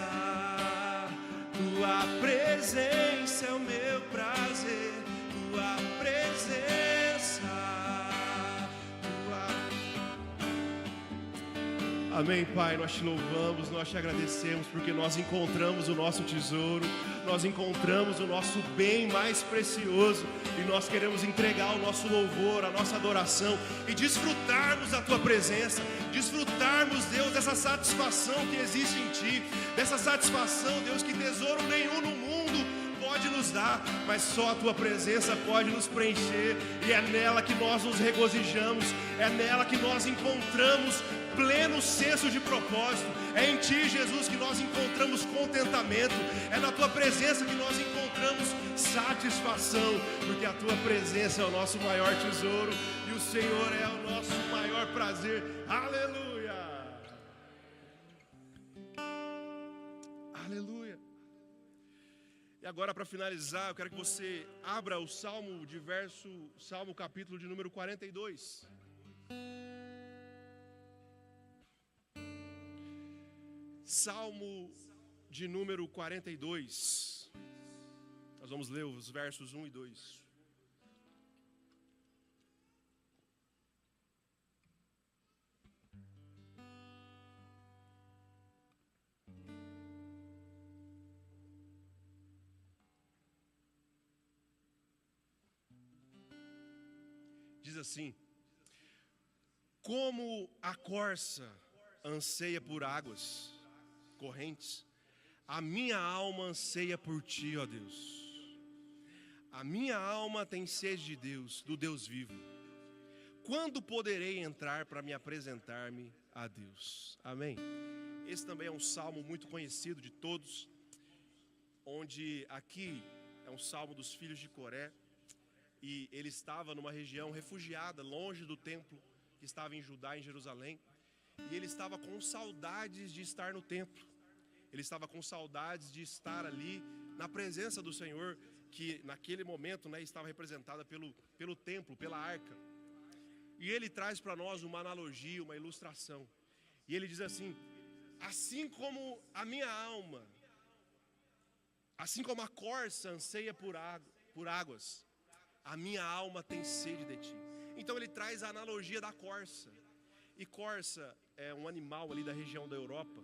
A: tua presença é o meu prazer. Tua presença, Amém, Pai, nós te louvamos, nós te agradecemos, porque nós encontramos o nosso tesouro, nós encontramos o nosso bem mais precioso, e nós queremos entregar o nosso louvor, a nossa adoração, e desfrutarmos da tua presença, desfrutarmos, Deus, dessa satisfação que existe em ti, dessa satisfação, Deus, que tesouro nenhum no mundo pode nos dar, mas só a tua presença pode nos preencher, e é nela que nós nos regozijamos, é nela que nós encontramos pleno senso de propósito. É em ti, Jesus, que nós encontramos contentamento, é na tua presença que nós encontramos satisfação, porque a tua presença é o nosso maior tesouro e o Senhor é o nosso maior prazer. Aleluia, aleluia. E agora, para finalizar, eu quero que você abra o Salmo capítulo de número 42. Salmo de número 42. Nós vamos ler os versos 1 e 2. Diz assim: como a corça anseia por águas correntes, a minha alma anseia por ti, ó Deus. A minha alma tem sede de Deus, do Deus vivo. Quando poderei entrar para me apresentar-me a Deus? Amém. Esse também é um salmo muito conhecido de todos, onde aqui é um salmo dos filhos de Coré, e ele estava numa região refugiada, longe do templo que estava em Judá, em Jerusalém, e ele estava com saudades de estar no templo. Ele estava com saudades de estar ali na presença do Senhor, que naquele momento, né, estava representada pelo templo, pela arca. E ele traz para nós uma analogia, uma ilustração. E ele diz assim: assim como a minha alma, assim como a corça anseia por águas, a minha alma tem sede de ti. Então ele traz a analogia da corça. E corça é um animal ali da região da Europa,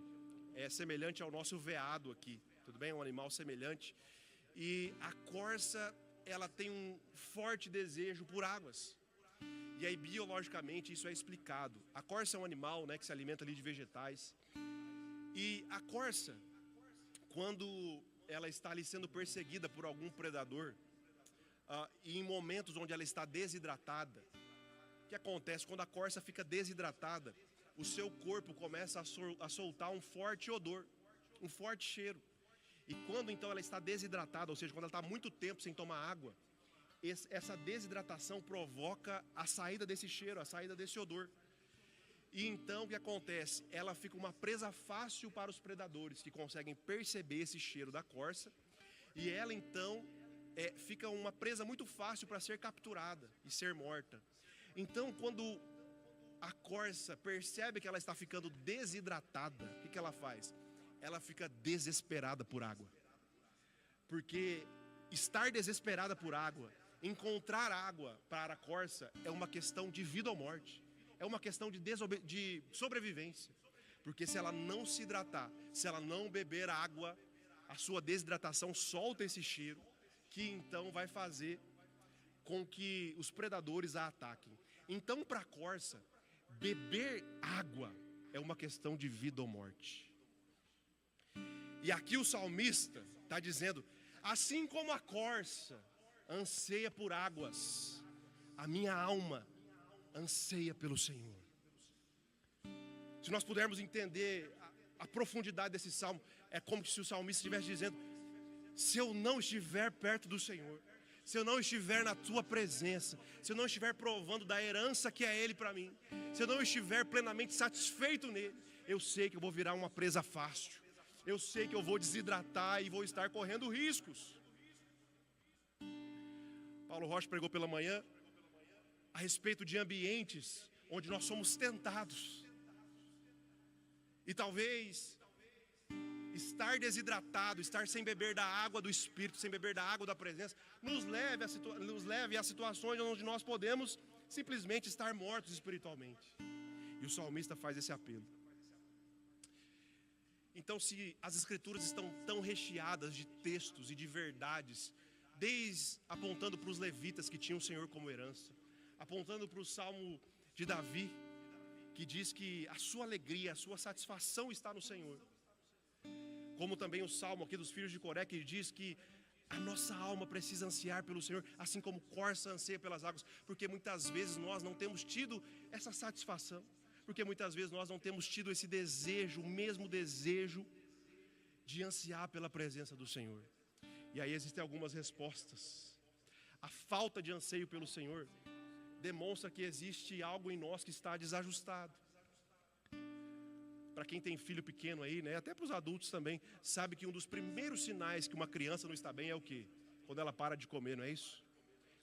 A: é semelhante ao nosso veado aqui, tudo bem? É um animal semelhante. E a corça, ela tem um forte desejo por águas. E aí, biologicamente, isso é explicado. A corça é um animal, né, que se alimenta ali de vegetais. E a corça, quando ela está ali sendo perseguida por algum predador, e em momentos onde ela está desidratada, o que acontece? Quando a corça fica desidratada, o seu corpo começa a soltar um forte odor, um forte cheiro. E quando então ela está desidratada, ou seja, quando ela está muito tempo sem tomar água, essa desidratação provoca a saída desse cheiro, a saída desse odor. E então o que acontece? Ela fica uma presa fácil para os predadores, que conseguem perceber esse cheiro da corça. E ela então fica uma presa muito fácil para ser capturada e ser morta. Então quando a corça percebe que ela está ficando desidratada, o que ela faz? Ela fica desesperada por água. Porque estar desesperada por água, encontrar água para a corça é uma questão de vida ou morte. É uma questão de sobrevivência. Porque se ela não se hidratar, se ela não beber água, a sua desidratação solta esse cheiro, que então vai fazer com que os predadores a ataquem. Então, para a corça, beber água é uma questão de vida ou morte. E aqui o salmista está dizendo: assim como a corça anseia por águas, A minha alma anseia pelo Senhor. Se nós pudermos entender a profundidade desse salmo, é como se o salmista estivesse dizendo: se eu não estiver perto do Senhor, se eu não estiver na tua presença, se eu não estiver provando da herança que é Ele para mim, se eu não estiver plenamente satisfeito nele, eu sei que eu vou virar uma presa fácil, eu sei que eu vou desidratar e vou estar correndo riscos. Paulo Rocha pregou pela manhã a respeito de ambientes onde nós somos tentados. E talvez estar desidratado, estar sem beber da água do Espírito, sem beber da água da presença, nos leve a situações onde nós podemos simplesmente estar mortos espiritualmente. E o salmista faz esse apelo. Então, se as Escrituras estão tão recheadas de textos e de verdades, desde apontando para os levitas que tinham o Senhor como herança, apontando para o Salmo de Davi, que diz que a sua alegria, a sua satisfação está no Senhor, como também o Salmo aqui dos filhos de Coré, que diz que a nossa alma precisa ansiar pelo Senhor, assim como corça anseia pelas águas, porque muitas vezes nós não temos tido essa satisfação, porque muitas vezes nós não temos tido esse desejo, o mesmo desejo de ansiar pela presença do Senhor. E aí existem algumas respostas. A falta de anseio pelo Senhor demonstra que existe algo em nós que está desajustado. Para quem tem filho pequeno aí, né, até para os adultos também, sabe que um dos primeiros sinais que uma criança não está bem é o quê? Quando ela para de comer, não é isso?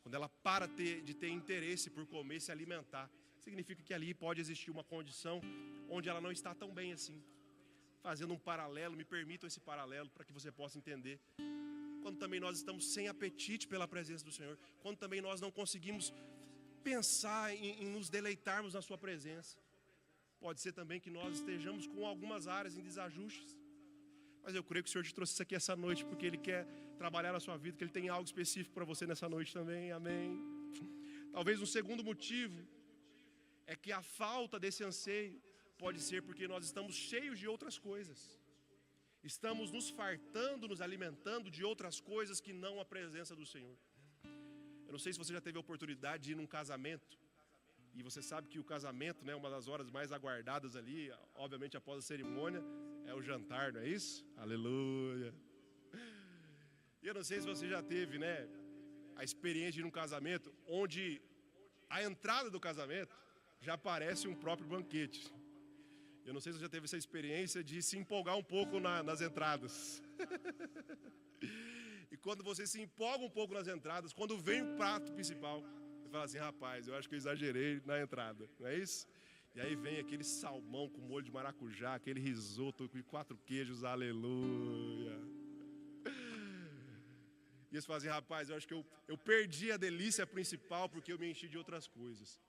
A: Quando ela para de ter interesse por comer, se alimentar. Significa que ali pode existir uma condição onde ela não está tão bem assim. Fazendo um paralelo, me permitam esse paralelo para que você possa entender. Quando também nós estamos sem apetite pela presença do Senhor, quando também nós não conseguimos pensar em nos deleitarmos na sua presença, pode ser também que nós estejamos com algumas áreas em desajustes. Mas eu creio que o Senhor te trouxe isso aqui essa noite porque Ele quer trabalhar na sua vida, que Ele tem algo específico para você nessa noite também, amém. Talvez um segundo motivo é que a falta desse anseio pode ser porque nós estamos cheios de outras coisas. Estamos nos fartando, nos alimentando de outras coisas que não a presença do Senhor. Eu não sei se você já teve a oportunidade de ir num casamento, e você sabe que o casamento, né, uma das horas mais aguardadas ali, obviamente após a cerimônia, é o jantar, não é isso? Aleluia! E eu não sei se você já teve, né, a experiência de ir num casamento, onde a entrada do casamento já parece um próprio banquete. Eu não sei se você já teve essa experiência de se empolgar um pouco nas entradas. E quando você se empolga um pouco nas entradas, quando vem o prato principal, você fala assim: rapaz, eu acho que eu exagerei na entrada, não é isso? E aí vem aquele salmão com molho de maracujá, aquele risoto com 4 queijos, aleluia. E eles falam assim: rapaz, eu acho que eu perdi a delícia principal porque eu me enchi de outras coisas.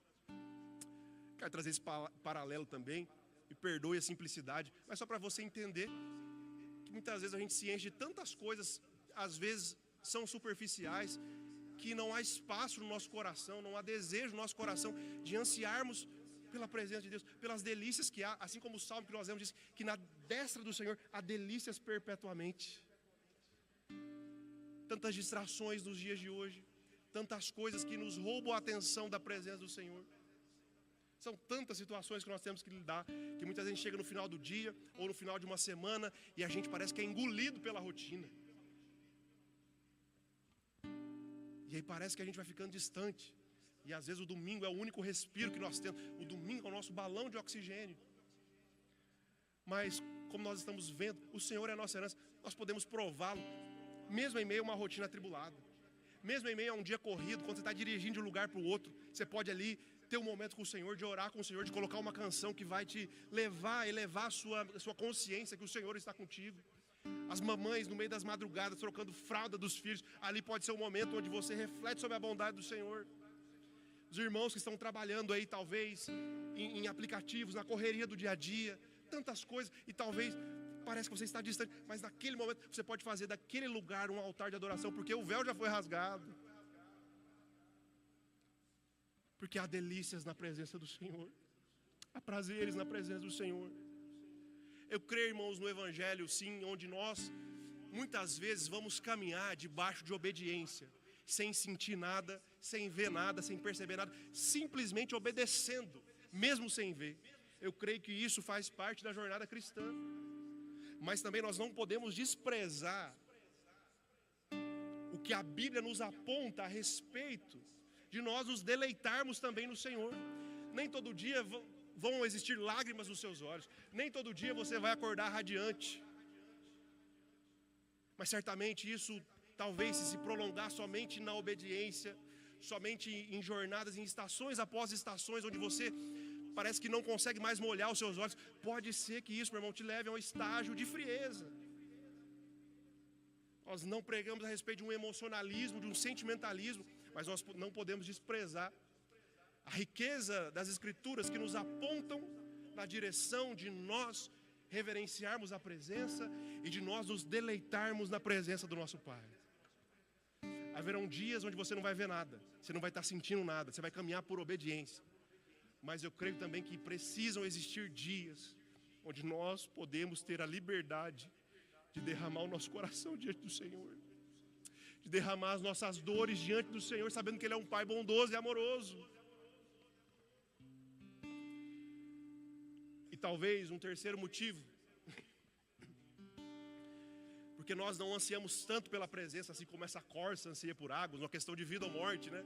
A: Quero trazer esse paralelo também. E perdoe a simplicidade, mas só para você entender que muitas vezes a gente se enche de tantas coisas, às vezes são superficiais, que não há espaço no nosso coração, não há desejo no nosso coração de ansiarmos pela presença de Deus, pelas delícias que há, assim como o salmo que nós lemos diz que na destra do Senhor há delícias perpetuamente. Tantas distrações nos dias de hoje, tantas coisas que nos roubam a atenção da presença do Senhor. São tantas situações que nós temos que lidar, que muitas vezes chega no final do dia, ou no final de uma semana, e a gente parece que é engolido pela rotina. E aí parece que a gente vai ficando distante. E às vezes o domingo é o único respiro que nós temos. O domingo é o nosso balão de oxigênio. Mas, como nós estamos vendo, o Senhor é a nossa herança. Nós podemos prová-lo, mesmo em meio a uma rotina atribulada. Mesmo em meio a um dia corrido, quando você está dirigindo de um lugar para o outro, você pode ali ter um momento com o Senhor, de orar com o Senhor, de colocar uma canção que vai te levar, elevar a sua consciência que o Senhor está contigo. As mamães no meio das madrugadas trocando fralda dos filhos, ali pode ser um momento onde você reflete sobre a bondade do Senhor. Os irmãos que estão trabalhando aí talvez em aplicativos, na correria do dia a dia, tantas coisas, e talvez parece que você está distante, mas naquele momento você pode fazer daquele lugar um altar de adoração, porque o véu já foi rasgado. Porque há delícias na presença do Senhor, há prazeres na presença do Senhor. Eu creio, irmãos, no Evangelho, sim, onde nós muitas vezes vamos caminhar debaixo de obediência, sem sentir nada, sem ver nada, sem perceber nada, simplesmente obedecendo, mesmo sem ver. Eu creio que isso faz parte da jornada cristã. Mas também nós não podemos desprezar o que a Bíblia nos aponta a respeito de nós nos deleitarmos também no Senhor. Nem todo dia vão existir lágrimas nos seus olhos, nem todo dia você vai acordar radiante. Mas certamente isso talvez se prolongar somente na obediência, somente em jornadas, em estações após estações, onde você parece que não consegue mais molhar os seus olhos, pode ser que isso, meu irmão, te leve a um estágio de frieza. Nós não pregamos a respeito de um emocionalismo, de um sentimentalismo, mas nós não podemos desprezar a riqueza das Escrituras que nos apontam na direção de nós reverenciarmos a presença e de nós nos deleitarmos na presença do nosso Pai. Haverão dias onde você não vai ver nada, você não vai estar sentindo nada, você vai caminhar por obediência. Mas eu creio também que precisam existir dias onde nós podemos ter a liberdade de derramar o nosso coração diante do Senhor, de derramar as nossas dores diante do Senhor, sabendo que Ele é um Pai bondoso e amoroso. E talvez um terceiro motivo, porque nós não ansiamos tanto pela presença, assim como essa corça ansia por águas, uma questão de vida ou morte, né?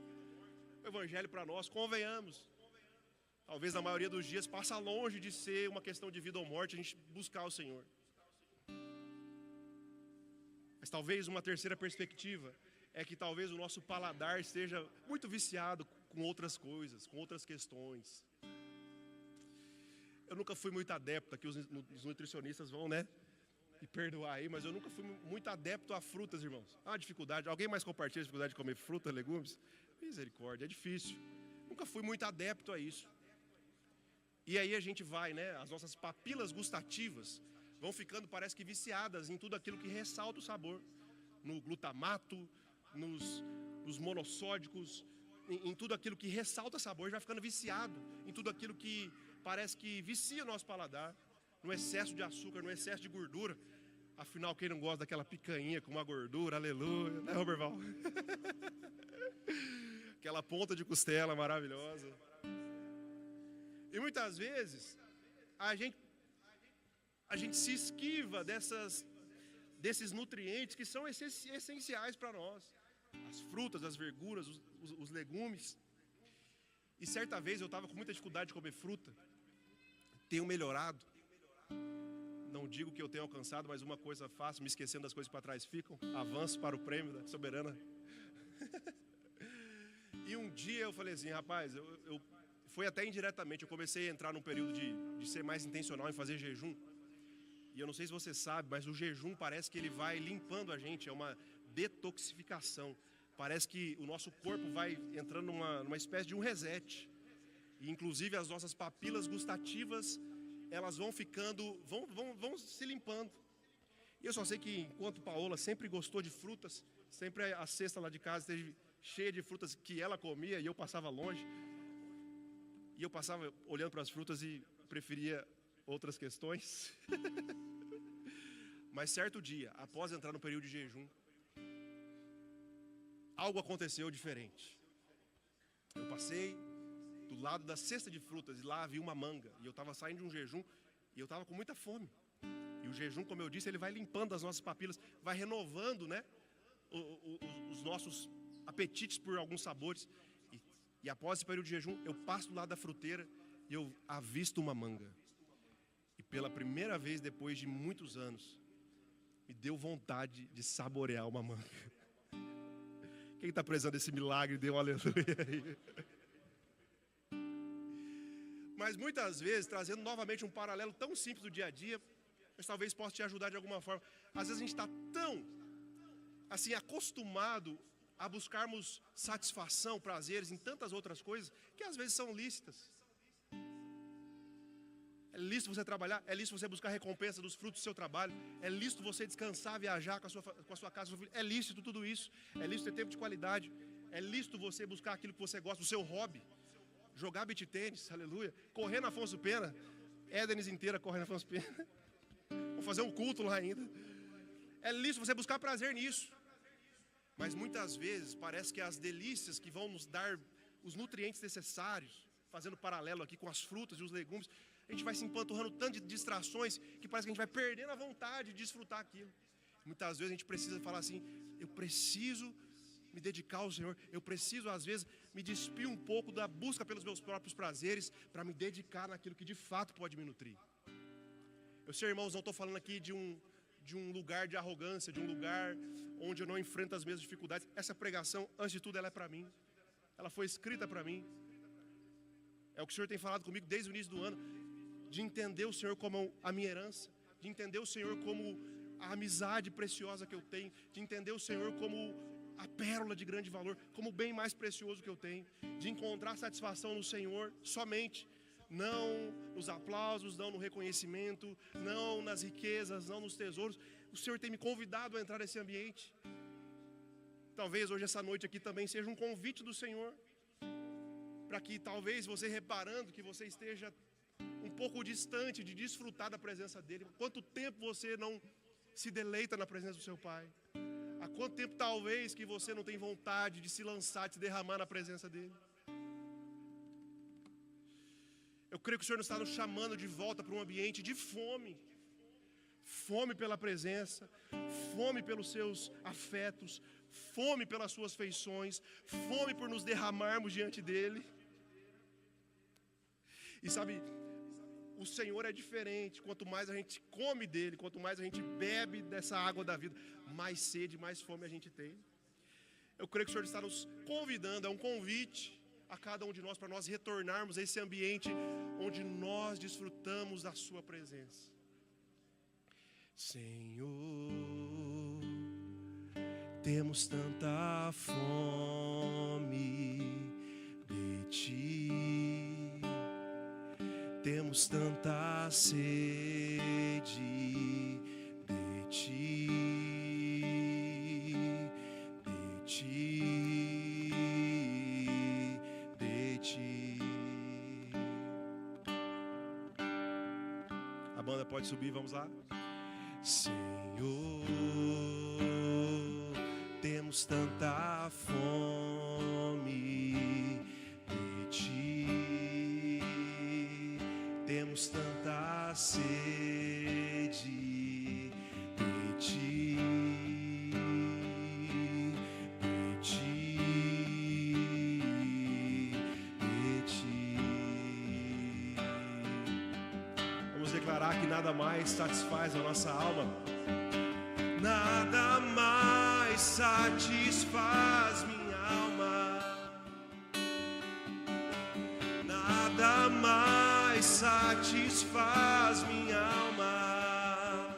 A: O Evangelho para nós, convenhamos, talvez na maioria dos dias passa longe de ser uma questão de vida ou morte, a gente buscar o Senhor. Mas talvez uma terceira perspectiva é que talvez o nosso paladar esteja muito viciado com outras coisas, com outras questões. Eu nunca fui muito adepto, aqui os nutricionistas vão, né, me perdoar aí, mas eu nunca fui muito adepto a frutas, irmãos. Há uma dificuldade, alguém mais compartilha a dificuldade de comer fruta, legumes? Misericórdia, é difícil. Nunca fui muito adepto a isso. E aí a gente vai, né, as nossas papilas gustativas vão ficando, parece que viciadas em tudo aquilo que ressalta o sabor. No glutamato, nos monossódicos, em tudo aquilo que ressalta sabor, já vai ficando viciado em tudo aquilo que parece que vicia o nosso paladar, no excesso de açúcar, no excesso de gordura. Afinal, quem não gosta daquela picanha com uma gordura, aleluia, né, Roberval? Aquela ponta de costela maravilhosa. E muitas vezes, a gente se esquiva desses nutrientes que são essenciais para nós. As frutas, as verduras, os legumes. E certa vez eu estava com muita dificuldade de comer fruta. Tenho melhorado. Não digo que eu tenho alcançado, mas uma coisa faço, me esquecendo das coisas que para trás ficam. Avanço para o prêmio da soberana. E um dia eu falei assim, rapaz, foi até indiretamente, eu comecei a entrar num período de ser mais intencional em fazer jejum. E eu não sei se você sabe, mas o jejum parece que ele vai limpando a gente, é uma detoxificação. Parece que o nosso corpo vai entrando numa espécie de um reset. E inclusive as nossas papilas gustativas, elas vão ficando, vão se limpando. E eu só sei que enquanto Paola sempre gostou de frutas, sempre a cesta lá de casa esteve cheia de frutas que ela comia e eu passava longe. E eu passava olhando para as frutas e preferia outras questões. Mas certo dia, após entrar no período de jejum, algo aconteceu diferente. Eu passei do lado da cesta de frutas e lá havia uma manga. E eu estava saindo de um jejum e eu estava com muita fome. E o jejum, como eu disse, ele vai limpando as nossas papilas, vai renovando, né, os nossos apetites por alguns sabores. E após esse período de jejum, eu passo do lado da fruteira e eu avisto uma manga. E pela primeira vez, depois de muitos anos, me deu vontade de saborear uma manga. Quem está precisando desse milagre, dê um aleluia aí. Mas muitas vezes, trazendo novamente um paralelo tão simples do dia a dia, mas talvez possa te ajudar de alguma forma. Às vezes a gente está tão, assim, acostumado a buscarmos satisfação, prazeres em tantas outras coisas, que às vezes são lícitas. É lícito você trabalhar, é lícito você buscar recompensa dos frutos do seu trabalho, é lícito você descansar, viajar com a sua casa, é lícito tudo isso, é lícito ter tempo de qualidade, é lícito você buscar aquilo que você gosta, o seu hobby, jogar beach tênis, aleluia, correr na Afonso Pena, Édenes inteira correndo na Afonso Pena, vou fazer um culto lá ainda, é lícito você buscar prazer nisso, Mas muitas vezes parece que as delícias que vão nos dar os nutrientes necessários, fazendo paralelo aqui com as frutas e os legumes, a gente vai se empanturrando tanto de distrações que parece que a gente vai perdendo a vontade de desfrutar aquilo. Muitas vezes a gente precisa falar assim: eu preciso me dedicar ao Senhor, eu preciso às vezes me despir um pouco da busca pelos meus próprios prazeres para me dedicar naquilo que de fato pode me nutrir. Eu sei, irmãos, não estou falando aqui de um lugar de arrogância, de um lugar onde eu não enfrento as mesmas dificuldades. Essa pregação, antes de tudo, ela é para mim, ela foi escrita para mim. É o que o Senhor tem falado comigo desde o início do ano, de entender o Senhor como a minha herança, de entender o Senhor como a amizade preciosa que eu tenho, de entender o Senhor como a pérola de grande valor, como o bem mais precioso que eu tenho, de encontrar satisfação no Senhor somente, não nos aplausos, não no reconhecimento, não nas riquezas, não nos tesouros. O Senhor tem me convidado a entrar nesse ambiente. Talvez hoje, essa noite aqui também seja um convite do Senhor, para que talvez você, reparando que você esteja um pouco distante de desfrutar da presença dEle. Quanto tempo você não se deleita na presença do seu Pai? Há quanto tempo talvez que você não tem vontade de se lançar, de se derramar na presença dEle? Eu creio que o Senhor nos está nos chamando de volta para um ambiente de fome. Fome pela presença, fome pelos seus afetos, fome pelas suas feições, fome por nos derramarmos diante dEle. E sabe, o Senhor é diferente. Quanto mais a gente come dEle, quanto mais a gente bebe dessa água da vida, mais sede, mais fome a gente tem. Eu creio que o Senhor está nos convidando, é um convite a cada um de nós, para nós retornarmos a esse ambiente onde nós desfrutamos da sua presença. Senhor, temos tanta fome de Ti, temos tanta sede de Ti, de Ti, de Ti. A banda pode subir, vamos lá. Senhor, temos tanta fome de Ti, temos tanta sede de Ti, de Ti, de Ti. Vamos declarar que nada mais satisfaz a nossa alma. Nada mais satisfaz minha alma, nada mais satisfaz minha alma,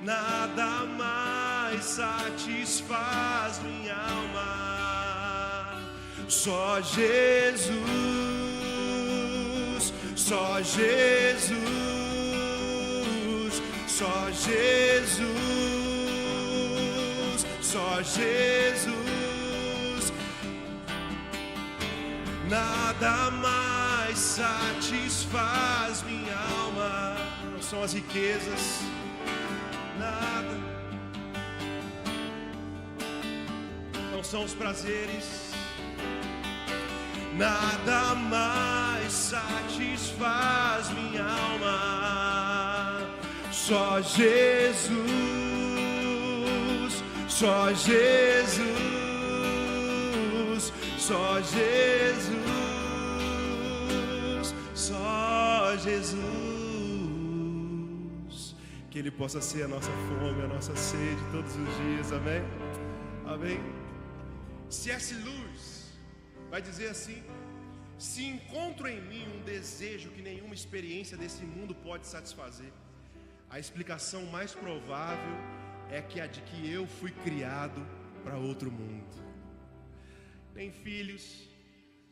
A: nada mais satisfaz minha alma, só Jesus, só Jesus, só Jesus, só Jesus. Nada mais satisfaz minha alma. Não são as riquezas, nada. Não são os prazeres. Nada mais satisfaz minha alma. Só Jesus, só Jesus, só Jesus, só Jesus. Que Ele possa ser a nossa fome, a nossa sede todos os dias, amém? Amém? C.S. Lewis vai dizer assim: se encontro em mim um desejo que nenhuma experiência desse mundo pode satisfazer, a explicação mais provável é que a de que eu fui criado para outro mundo. Nem filhos,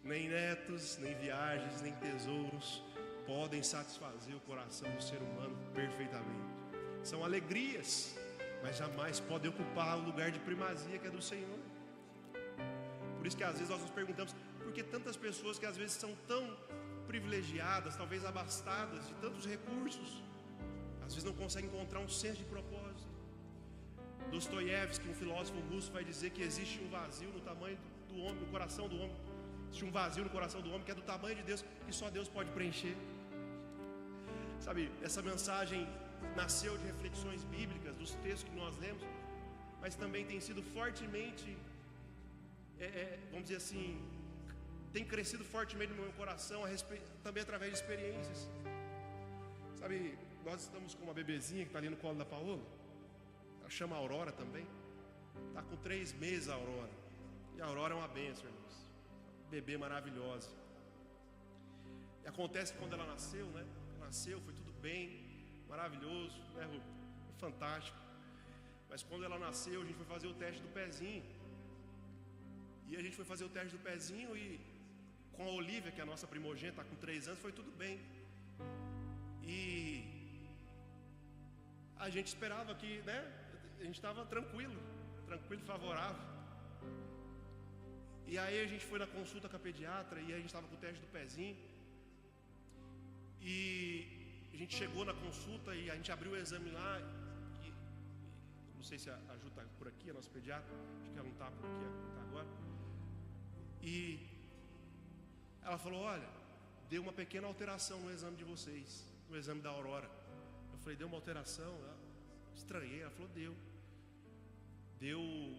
A: nem netos, nem viagens, nem tesouros podem satisfazer o coração do ser humano perfeitamente. São alegrias, mas jamais podem ocupar o lugar de primazia que é do Senhor. Por isso que às vezes nós nos perguntamos: por que tantas pessoas que às vezes são tão privilegiadas, talvez abastadas de tantos recursos, às vezes não conseguem encontrar um senso de propósito? Dostoiévski, um filósofo russo, vai dizer que existe um vazio no tamanho do homem, no coração do homem. Existe um vazio no coração do homem que é do tamanho de Deus, que só Deus pode preencher. Sabe, essa mensagem nasceu de reflexões bíblicas, dos textos que nós lemos, mas também tem sido fortemente, vamos dizer assim, tem crescido fortemente no meu coração, também através de experiências. Sabe, nós estamos com uma bebezinha que está ali no colo da Paola, ela chama Aurora também, está com 3 meses a Aurora, e a Aurora é uma bênção, irmãos, bebê maravilhosa. E acontece que quando ela nasceu, né, foi tudo bem, maravilhoso, né, Rubem? Fantástico. Mas quando ela nasceu, a gente foi fazer o teste do pezinho. E a gente foi fazer o teste do pezinho e com a Olivia, que é a nossa primogênita, está com 3 anos, foi tudo bem. E a gente esperava que, né, a gente estava tranquilo, favorável. E aí a gente foi na consulta com a pediatra e a gente estava com o teste do pezinho. E a gente chegou na consulta e a gente abriu o exame lá e não sei se a Ju está por aqui, a nossa pediatra, acho que ela não está por aqui, está agora. E ela falou, olha, deu uma pequena alteração no exame de vocês, no exame da Aurora. Eu falei, deu uma alteração? Estranhei, ela falou, deu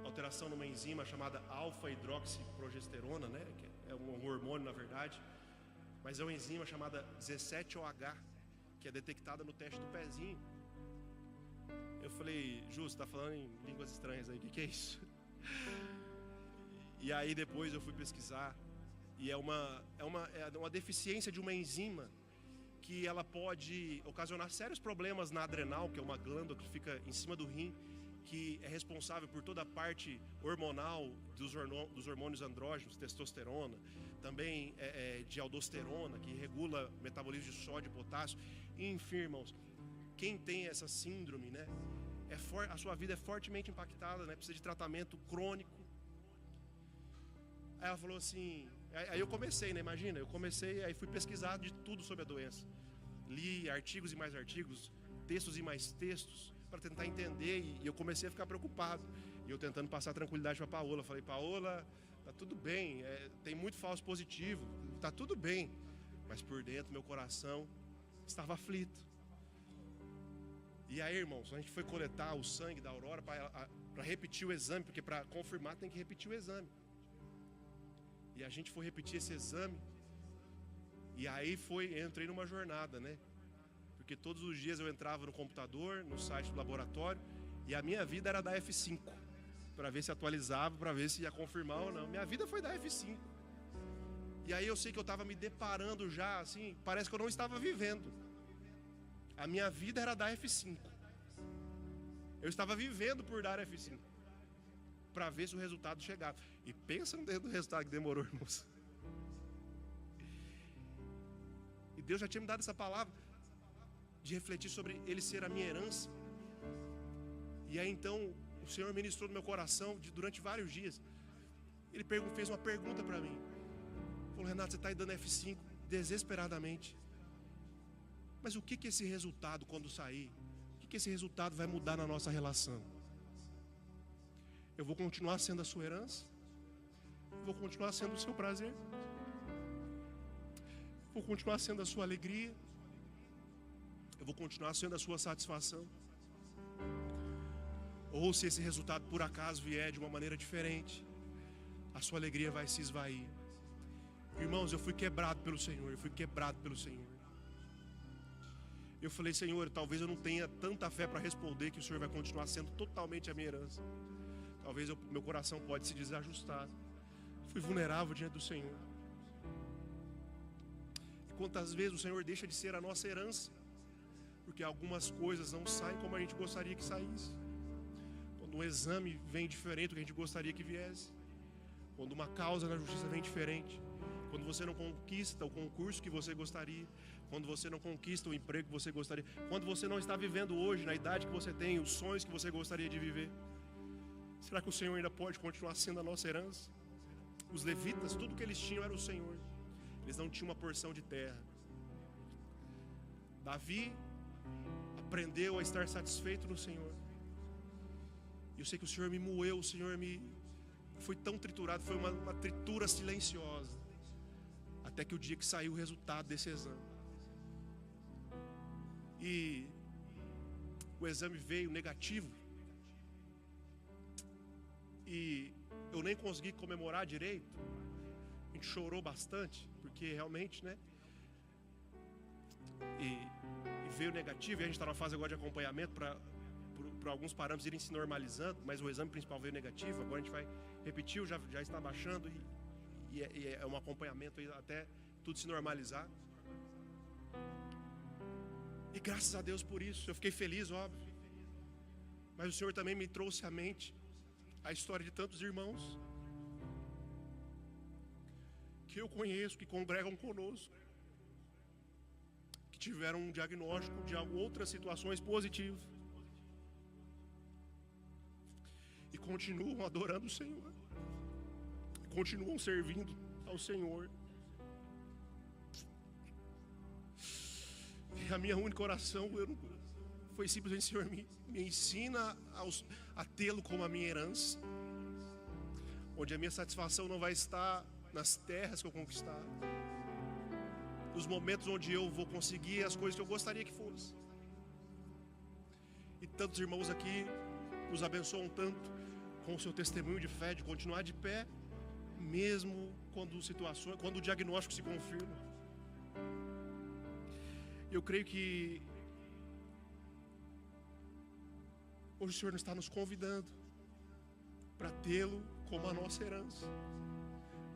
A: alteração numa enzima chamada alfa-hidroxiprogesterona, né? Que é um hormônio na verdade, mas é uma enzima chamada 17OH, que é detectada no teste do pezinho. Eu falei, Ju, você está falando em línguas estranhas aí, o que é isso? E aí depois eu fui pesquisar, e é uma deficiência de uma enzima que ela pode ocasionar sérios problemas na adrenal, que é uma glândula que fica em cima do rim, que é responsável por toda a parte hormonal dos hormônios andrógenos, testosterona, também de aldosterona, que regula o metabolismo de sódio e potássio. E, enfim, irmãos, quem tem essa síndrome, né, a sua vida é fortemente impactada, né, precisa de tratamento crônico. Aí ela falou assim, aí eu comecei, né, imagina, aí fui pesquisar de tudo sobre a doença. Li artigos e mais artigos, textos e mais textos, para tentar entender, e eu comecei a ficar preocupado. E eu tentando passar tranquilidade para a Paola. Falei, Paola, tá tudo bem, tem muito falso positivo, tá tudo bem. Mas por dentro, meu coração estava aflito. E aí, irmãos, a gente foi coletar o sangue da Aurora para repetir o exame, porque para confirmar tem que repetir o exame. E a gente foi repetir esse exame. E aí entrei numa jornada, né? Porque todos os dias eu entrava no computador, no site do laboratório, e a minha vida era da F5, para ver se atualizava, para ver se ia confirmar ou não. Minha vida foi da F5. E aí eu sei que eu estava me deparando já, assim, parece que eu não estava vivendo. A minha vida era da F5. Eu estava vivendo por dar F5, para ver se o resultado chegava. E pensa no resultado que demorou, irmãos. E Deus já tinha me dado essa palavra de refletir sobre Ele ser a minha herança. E aí então o Senhor ministrou no meu coração durante vários dias. Ele fez uma pergunta para mim. Falou, Renato, você está aí dando F5 desesperadamente. Mas o que esse resultado, quando sair, o que esse resultado vai mudar na nossa relação? Eu vou continuar sendo a sua herança? Vou continuar sendo o seu prazer? Vou continuar sendo a sua alegria? Eu vou continuar sendo a sua satisfação? Ou se esse resultado por acaso vier de uma maneira diferente, a sua alegria vai se esvair. Irmãos, eu fui quebrado pelo Senhor. Eu falei, Senhor, talvez eu não tenha tanta fé para responder que o Senhor vai continuar sendo totalmente a minha herança. Talvez meu coração pode se desajustar. Fui vulnerável diante do Senhor. E quantas vezes o Senhor deixa de ser a nossa herança, porque algumas coisas não saem como a gente gostaria que saísse. Quando um exame vem diferente do que a gente gostaria que viesse. Quando uma causa na justiça vem diferente. Quando você não conquista o concurso que você gostaria. Quando você não conquista o emprego que você gostaria. Quando você não está vivendo hoje, na idade que você tem, os sonhos que você gostaria de viver. Será que o Senhor ainda pode continuar sendo a nossa herança? Os levitas, tudo que eles tinham era o Senhor. Eles não tinham uma porção de terra. Davi aprendeu a estar satisfeito no Senhor. Eu sei que o Senhor me moeu, o Senhor me... Foi tão triturado, foi uma tritura silenciosa. Até que o dia que saiu o resultado desse exame. E o exame veio negativo. E eu nem consegui comemorar direito. A gente chorou bastante, porque realmente, né? E veio negativo, e a gente está numa fase agora de acompanhamento para alguns parâmetros irem se normalizando, mas o exame principal veio negativo. Agora a gente vai repetir, já está baixando, e é um acompanhamento aí até tudo se normalizar. E graças a Deus por isso, eu fiquei feliz, óbvio. Mas o Senhor também me trouxe à mente a história de tantos irmãos que eu conheço, que congregam conosco, que tiveram um diagnóstico de outras situações positivas e continuam adorando o Senhor, continuam servindo ao Senhor. E a minha única oração foi simplesmente: Senhor, me ensina a tê-lo como a minha herança, onde a minha satisfação não vai estar nas terras que eu conquistar, nos momentos onde eu vou conseguir as coisas que eu gostaria que fosse. E tantos irmãos aqui nos abençoam tanto com o seu testemunho de fé, de continuar de pé, mesmo quando o diagnóstico se confirma. Eu creio que hoje o Senhor está nos convidando para tê-lo como a nossa herança,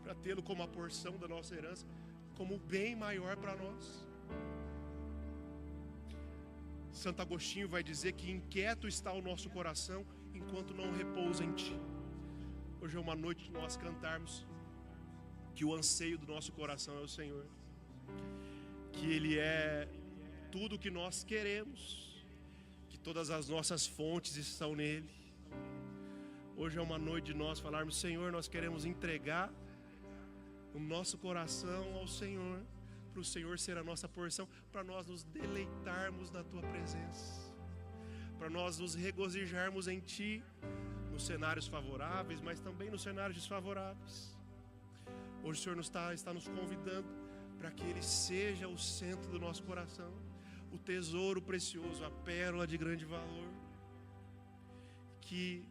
A: para tê-lo como a porção da nossa herança, como o bem maior para nós. Santo Agostinho vai dizer que inquieto está o nosso coração enquanto não repousa em Ti. Hoje é uma noite de nós cantarmos que o anseio do nosso coração é o Senhor, que Ele é tudo o que nós queremos, que todas as nossas fontes estão nele. Hoje é uma noite de nós falarmos: Senhor, nós queremos entregar o nosso coração ao Senhor, para o Senhor ser a nossa porção, para nós nos deleitarmos na Tua presença, para nós nos regozijarmos em Ti, nos cenários favoráveis, mas também nos cenários desfavoráveis. Hoje o Senhor está nos convidando para que Ele seja o centro do nosso coração, o tesouro precioso, a pérola de grande valor, que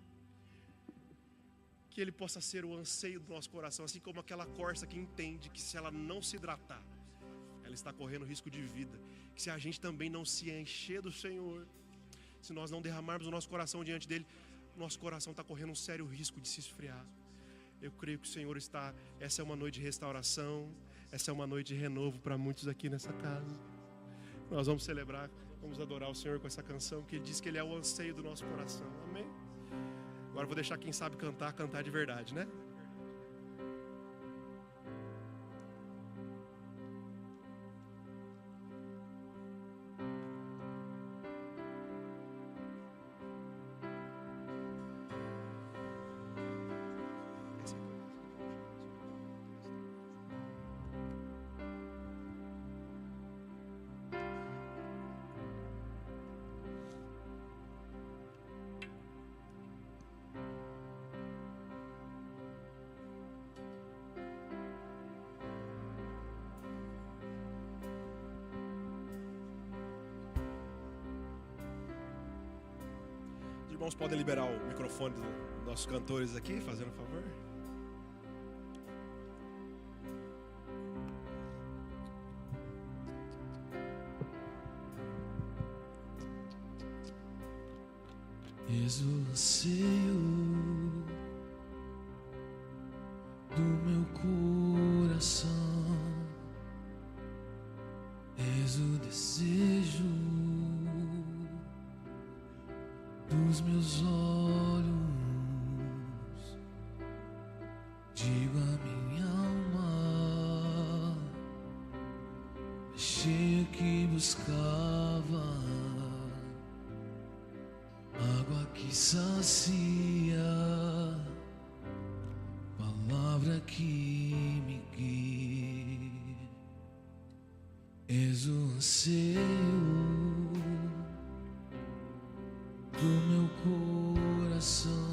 A: Ele possa ser o anseio do nosso coração, assim como aquela corça que entende que se ela não se hidratar, ela está correndo risco de vida, que se a gente também não se encher do Senhor, se nós não derramarmos o nosso coração diante dEle, nosso coração está correndo um sério risco de se esfriar. Eu creio que o Senhor essa é uma noite de restauração, essa é uma noite de renovo para muitos aqui nessa casa. Nós vamos celebrar, vamos adorar o Senhor com essa canção, que Ele diz que Ele é o anseio do nosso coração, amém? Agora eu vou deixar quem sabe cantar de verdade, né? Os irmãos podem liberar o microfone dos nossos cantores aqui, fazendo um favor.
B: És o anseio do meu coração, és o desejo dos meus olhos. Digo a minha alma, cheia que buscava água que sacia, palavra que me guia. És o anseio do meu coração,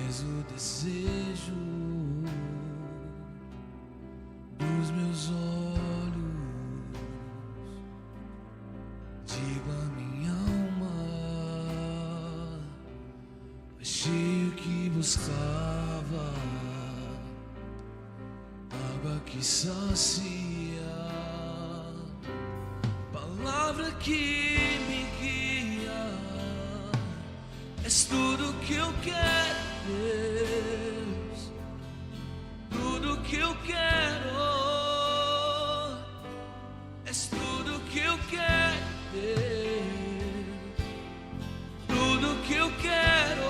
B: és o desejo dos meus olhos. Digo a minha alma, achei o que buscava, água que sacia, palavra que me guia. És tudo que eu quero, Deus, tudo que eu quero. És tudo que eu quero, Deus, tudo que eu quero.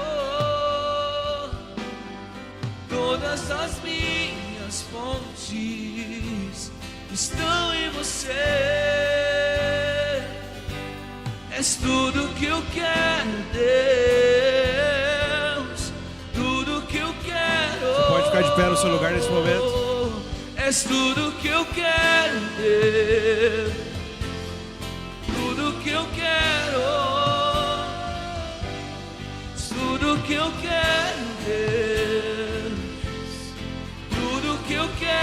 B: Todas as minhas fontes estão em você. És tudo que eu quero, Deus, tudo que eu quero.
A: Você pode ficar de pé no seu lugar nesse momento.
B: És tudo que eu quero, Deus, tudo que eu quero. És tudo que eu quero, Deus, tudo que eu quero.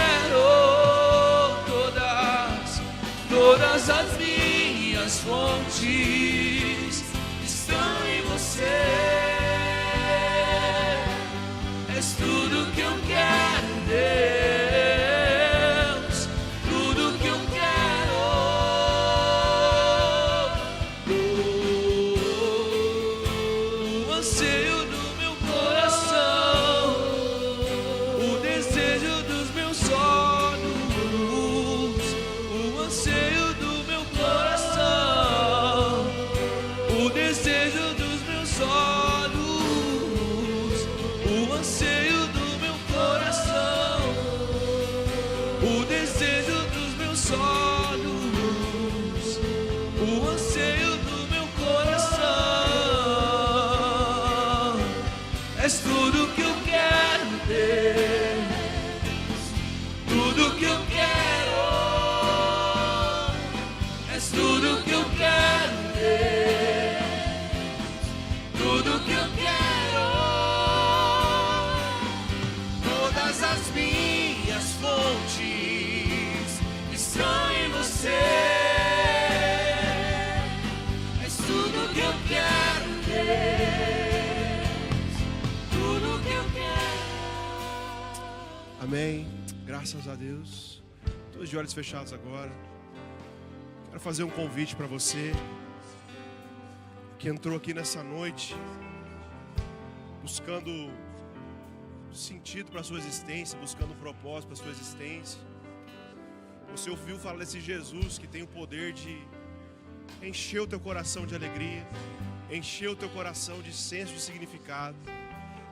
B: Todas as minhas fontes estão em você. És tudo que eu quero, Deus, tudo que eu quero. O anseio do meu coração, o desejo dos meus olhos, o anseio do meu coração, o desejo dos meus olhos, o anseio do meu coração, o desejo dos meus olhos, o anseio do meu coração. És tudo que eu quero, Deus, tudo que eu quero. És tudo que eu quero, Deus, tudo que eu quero. Todas as minhas fontes estão em você. És tudo que eu quero, Deus, tudo que eu quero.
A: Amém. Graças a Deus. Todos de olhos fechados agora. Quero fazer um convite para você que entrou aqui nessa noite buscando sentido para a sua existência, buscando um propósito para a sua existência. Você ouviu falar desse Jesus que tem o poder de encher o teu coração de alegria, encher o teu coração de senso de significado.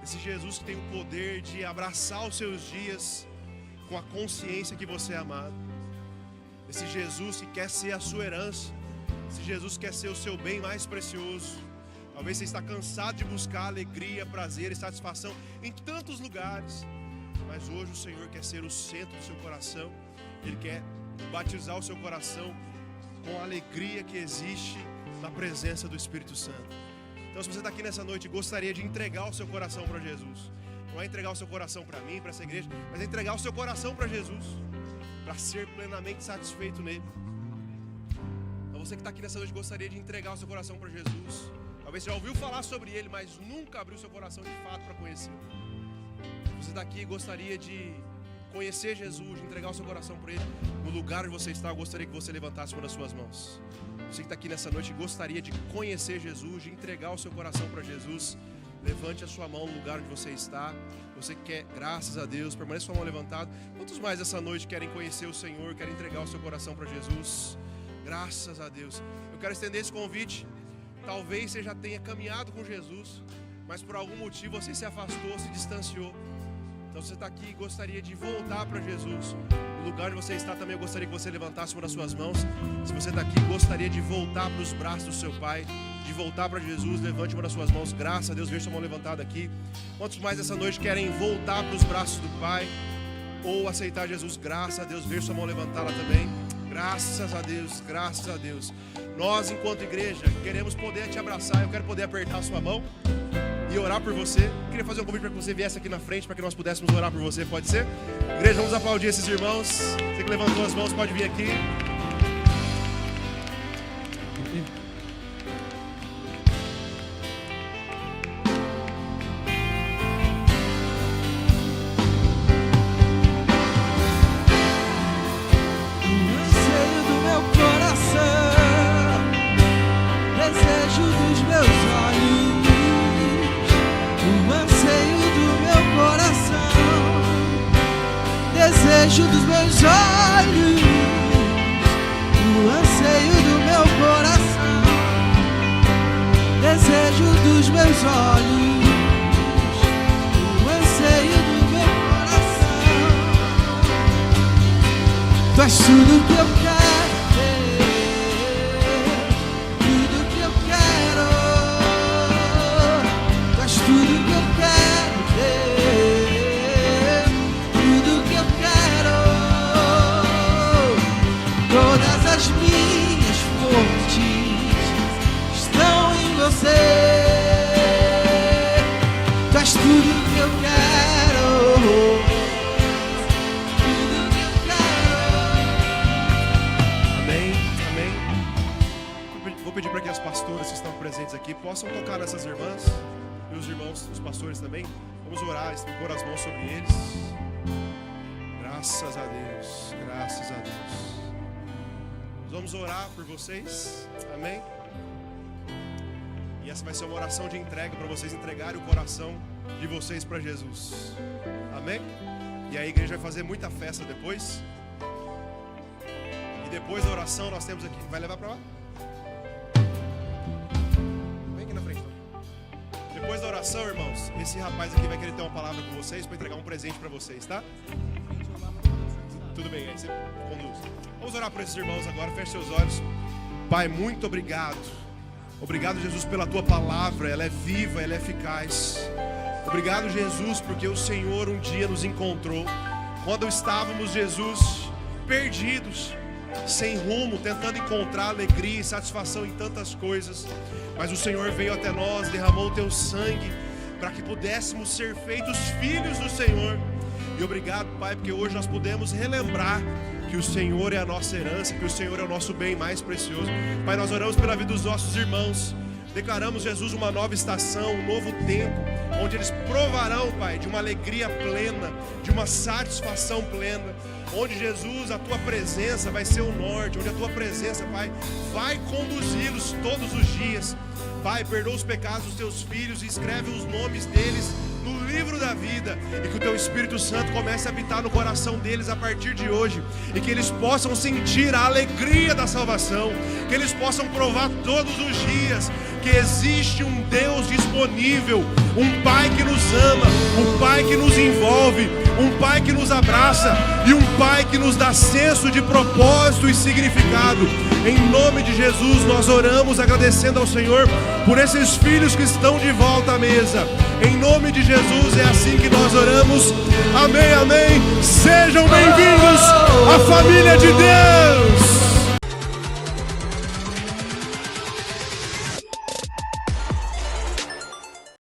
A: Esse Jesus que tem o poder de abraçar os seus dias com a consciência que você é amado. Esse Jesus que quer ser a sua herança. Esse Jesus que quer ser o seu bem mais precioso. Talvez você está cansado de buscar alegria, prazer e satisfação em tantos lugares. Mas hoje o Senhor quer ser o centro do seu coração. Ele quer batizar o seu coração com a alegria que existe na presença do Espírito Santo. Então, se você está aqui nessa noite e gostaria de entregar o seu coração para Jesus, não é entregar o seu coração para mim, para essa igreja, mas é entregar o seu coração para Jesus, para ser plenamente satisfeito nele. Então, você que está aqui nessa noite gostaria de entregar o seu coração para Jesus. Talvez você já ouviu falar sobre ele, mas nunca abriu seu coração de fato para conhecê-lo. Você está aqui e gostaria de conhecer Jesus, de entregar o seu coração para ele. No lugar onde você está, eu gostaria que você levantasse uma das suas mãos. Você que está aqui nessa noite e gostaria de conhecer Jesus, de entregar o seu coração para Jesus, levante a sua mão no lugar onde você está. Você que quer, graças a Deus, permaneça sua mão levantada. Quantos mais essa noite querem conhecer o Senhor, querem entregar o seu coração para Jesus? Graças a Deus. Eu quero estender esse convite. Talvez você já tenha caminhado com Jesus, mas por algum motivo você se afastou, se distanciou. Então você está aqui e gostaria de voltar para Jesus. No lugar onde você está também eu gostaria que você levantasse uma das suas mãos. Se você está aqui e gostaria de voltar para os braços do seu Pai, de voltar para Jesus, levante uma das suas mãos. Graças a Deus, veja sua mão levantada aqui. Quantos mais essa noite querem voltar para os braços do Pai ou aceitar Jesus? Graças a Deus, veja sua mão levantada também. Graças a Deus, graças a Deus. Nós, enquanto igreja, queremos poder te abraçar. Eu quero poder apertar a sua mão e orar por você. Eu queria fazer um convite para que você viesse aqui na frente, para que nós pudéssemos orar por você, pode ser? Igreja, vamos aplaudir esses irmãos. Você que levantou as mãos pode vir aqui.
B: Desejo dos meus olhos, o anseio do meu coração. Desejo dos meus olhos, o anseio do meu coração. Tu és tudo que eu quero ter, tudo que eu quero. Tu és tudo que eu quero ter. Todas as minhas fontes estão em você. Tu és tudo que eu quero, tudo que eu quero.
A: Amém, amém. Vou pedir para que as pastoras que estão presentes aqui possam tocar nessas irmãs e os irmãos, os pastores também. Vamos orar, pôr as mãos sobre eles. Graças a Deus, graças a Deus. Vamos orar por vocês, amém? E essa vai ser uma oração de entrega para vocês entregarem o coração de vocês para Jesus, amém? E a igreja vai fazer muita festa depois. E depois da oração nós temos aqui, vai levar para lá? Vem aqui na frente. Depois da oração, irmãos, esse rapaz aqui vai querer ter uma palavra com vocês para entregar um presente para vocês, tá? Tudo bem, aí você conduz. Vamos orar por esses irmãos agora, feche seus olhos. Pai, muito obrigado. Obrigado, Jesus, pela Tua palavra, ela é viva, ela é eficaz. Obrigado, Jesus, porque o Senhor um dia nos encontrou, quando estávamos, Jesus, perdidos, sem rumo, tentando encontrar alegria e satisfação em tantas coisas. Mas o Senhor veio até nós, derramou o Teu sangue, para que pudéssemos ser feitos filhos do Senhor. E obrigado, Pai, porque hoje nós podemos relembrar que o Senhor é a nossa herança, que o Senhor é o nosso bem mais precioso. Pai, nós oramos pela vida dos nossos irmãos. Declaramos, Jesus, uma nova estação, um novo tempo, onde eles provarão, Pai, de uma alegria plena, de uma satisfação plena. Onde, Jesus, a Tua presença vai ser o norte, onde a Tua presença, Pai, vai conduzi-los todos os dias. Pai, perdoa os pecados dos Teus filhos e escreve os nomes deles no livro da vida, e que o Teu Espírito Santo comece a habitar no coração deles a partir de hoje, e que eles possam sentir a alegria da salvação, que eles possam provar todos os dias que existe um Deus disponível, um Pai que nos ama, um Pai que nos envolve, um Pai que nos abraça e um Pai que nos dá senso de propósito e significado. Em nome de Jesus nós oramos agradecendo ao Senhor por esses filhos que estão de volta à mesa. Em nome de Jesus é assim que nós oramos. Amém, amém. Sejam bem-vindos à família de Deus.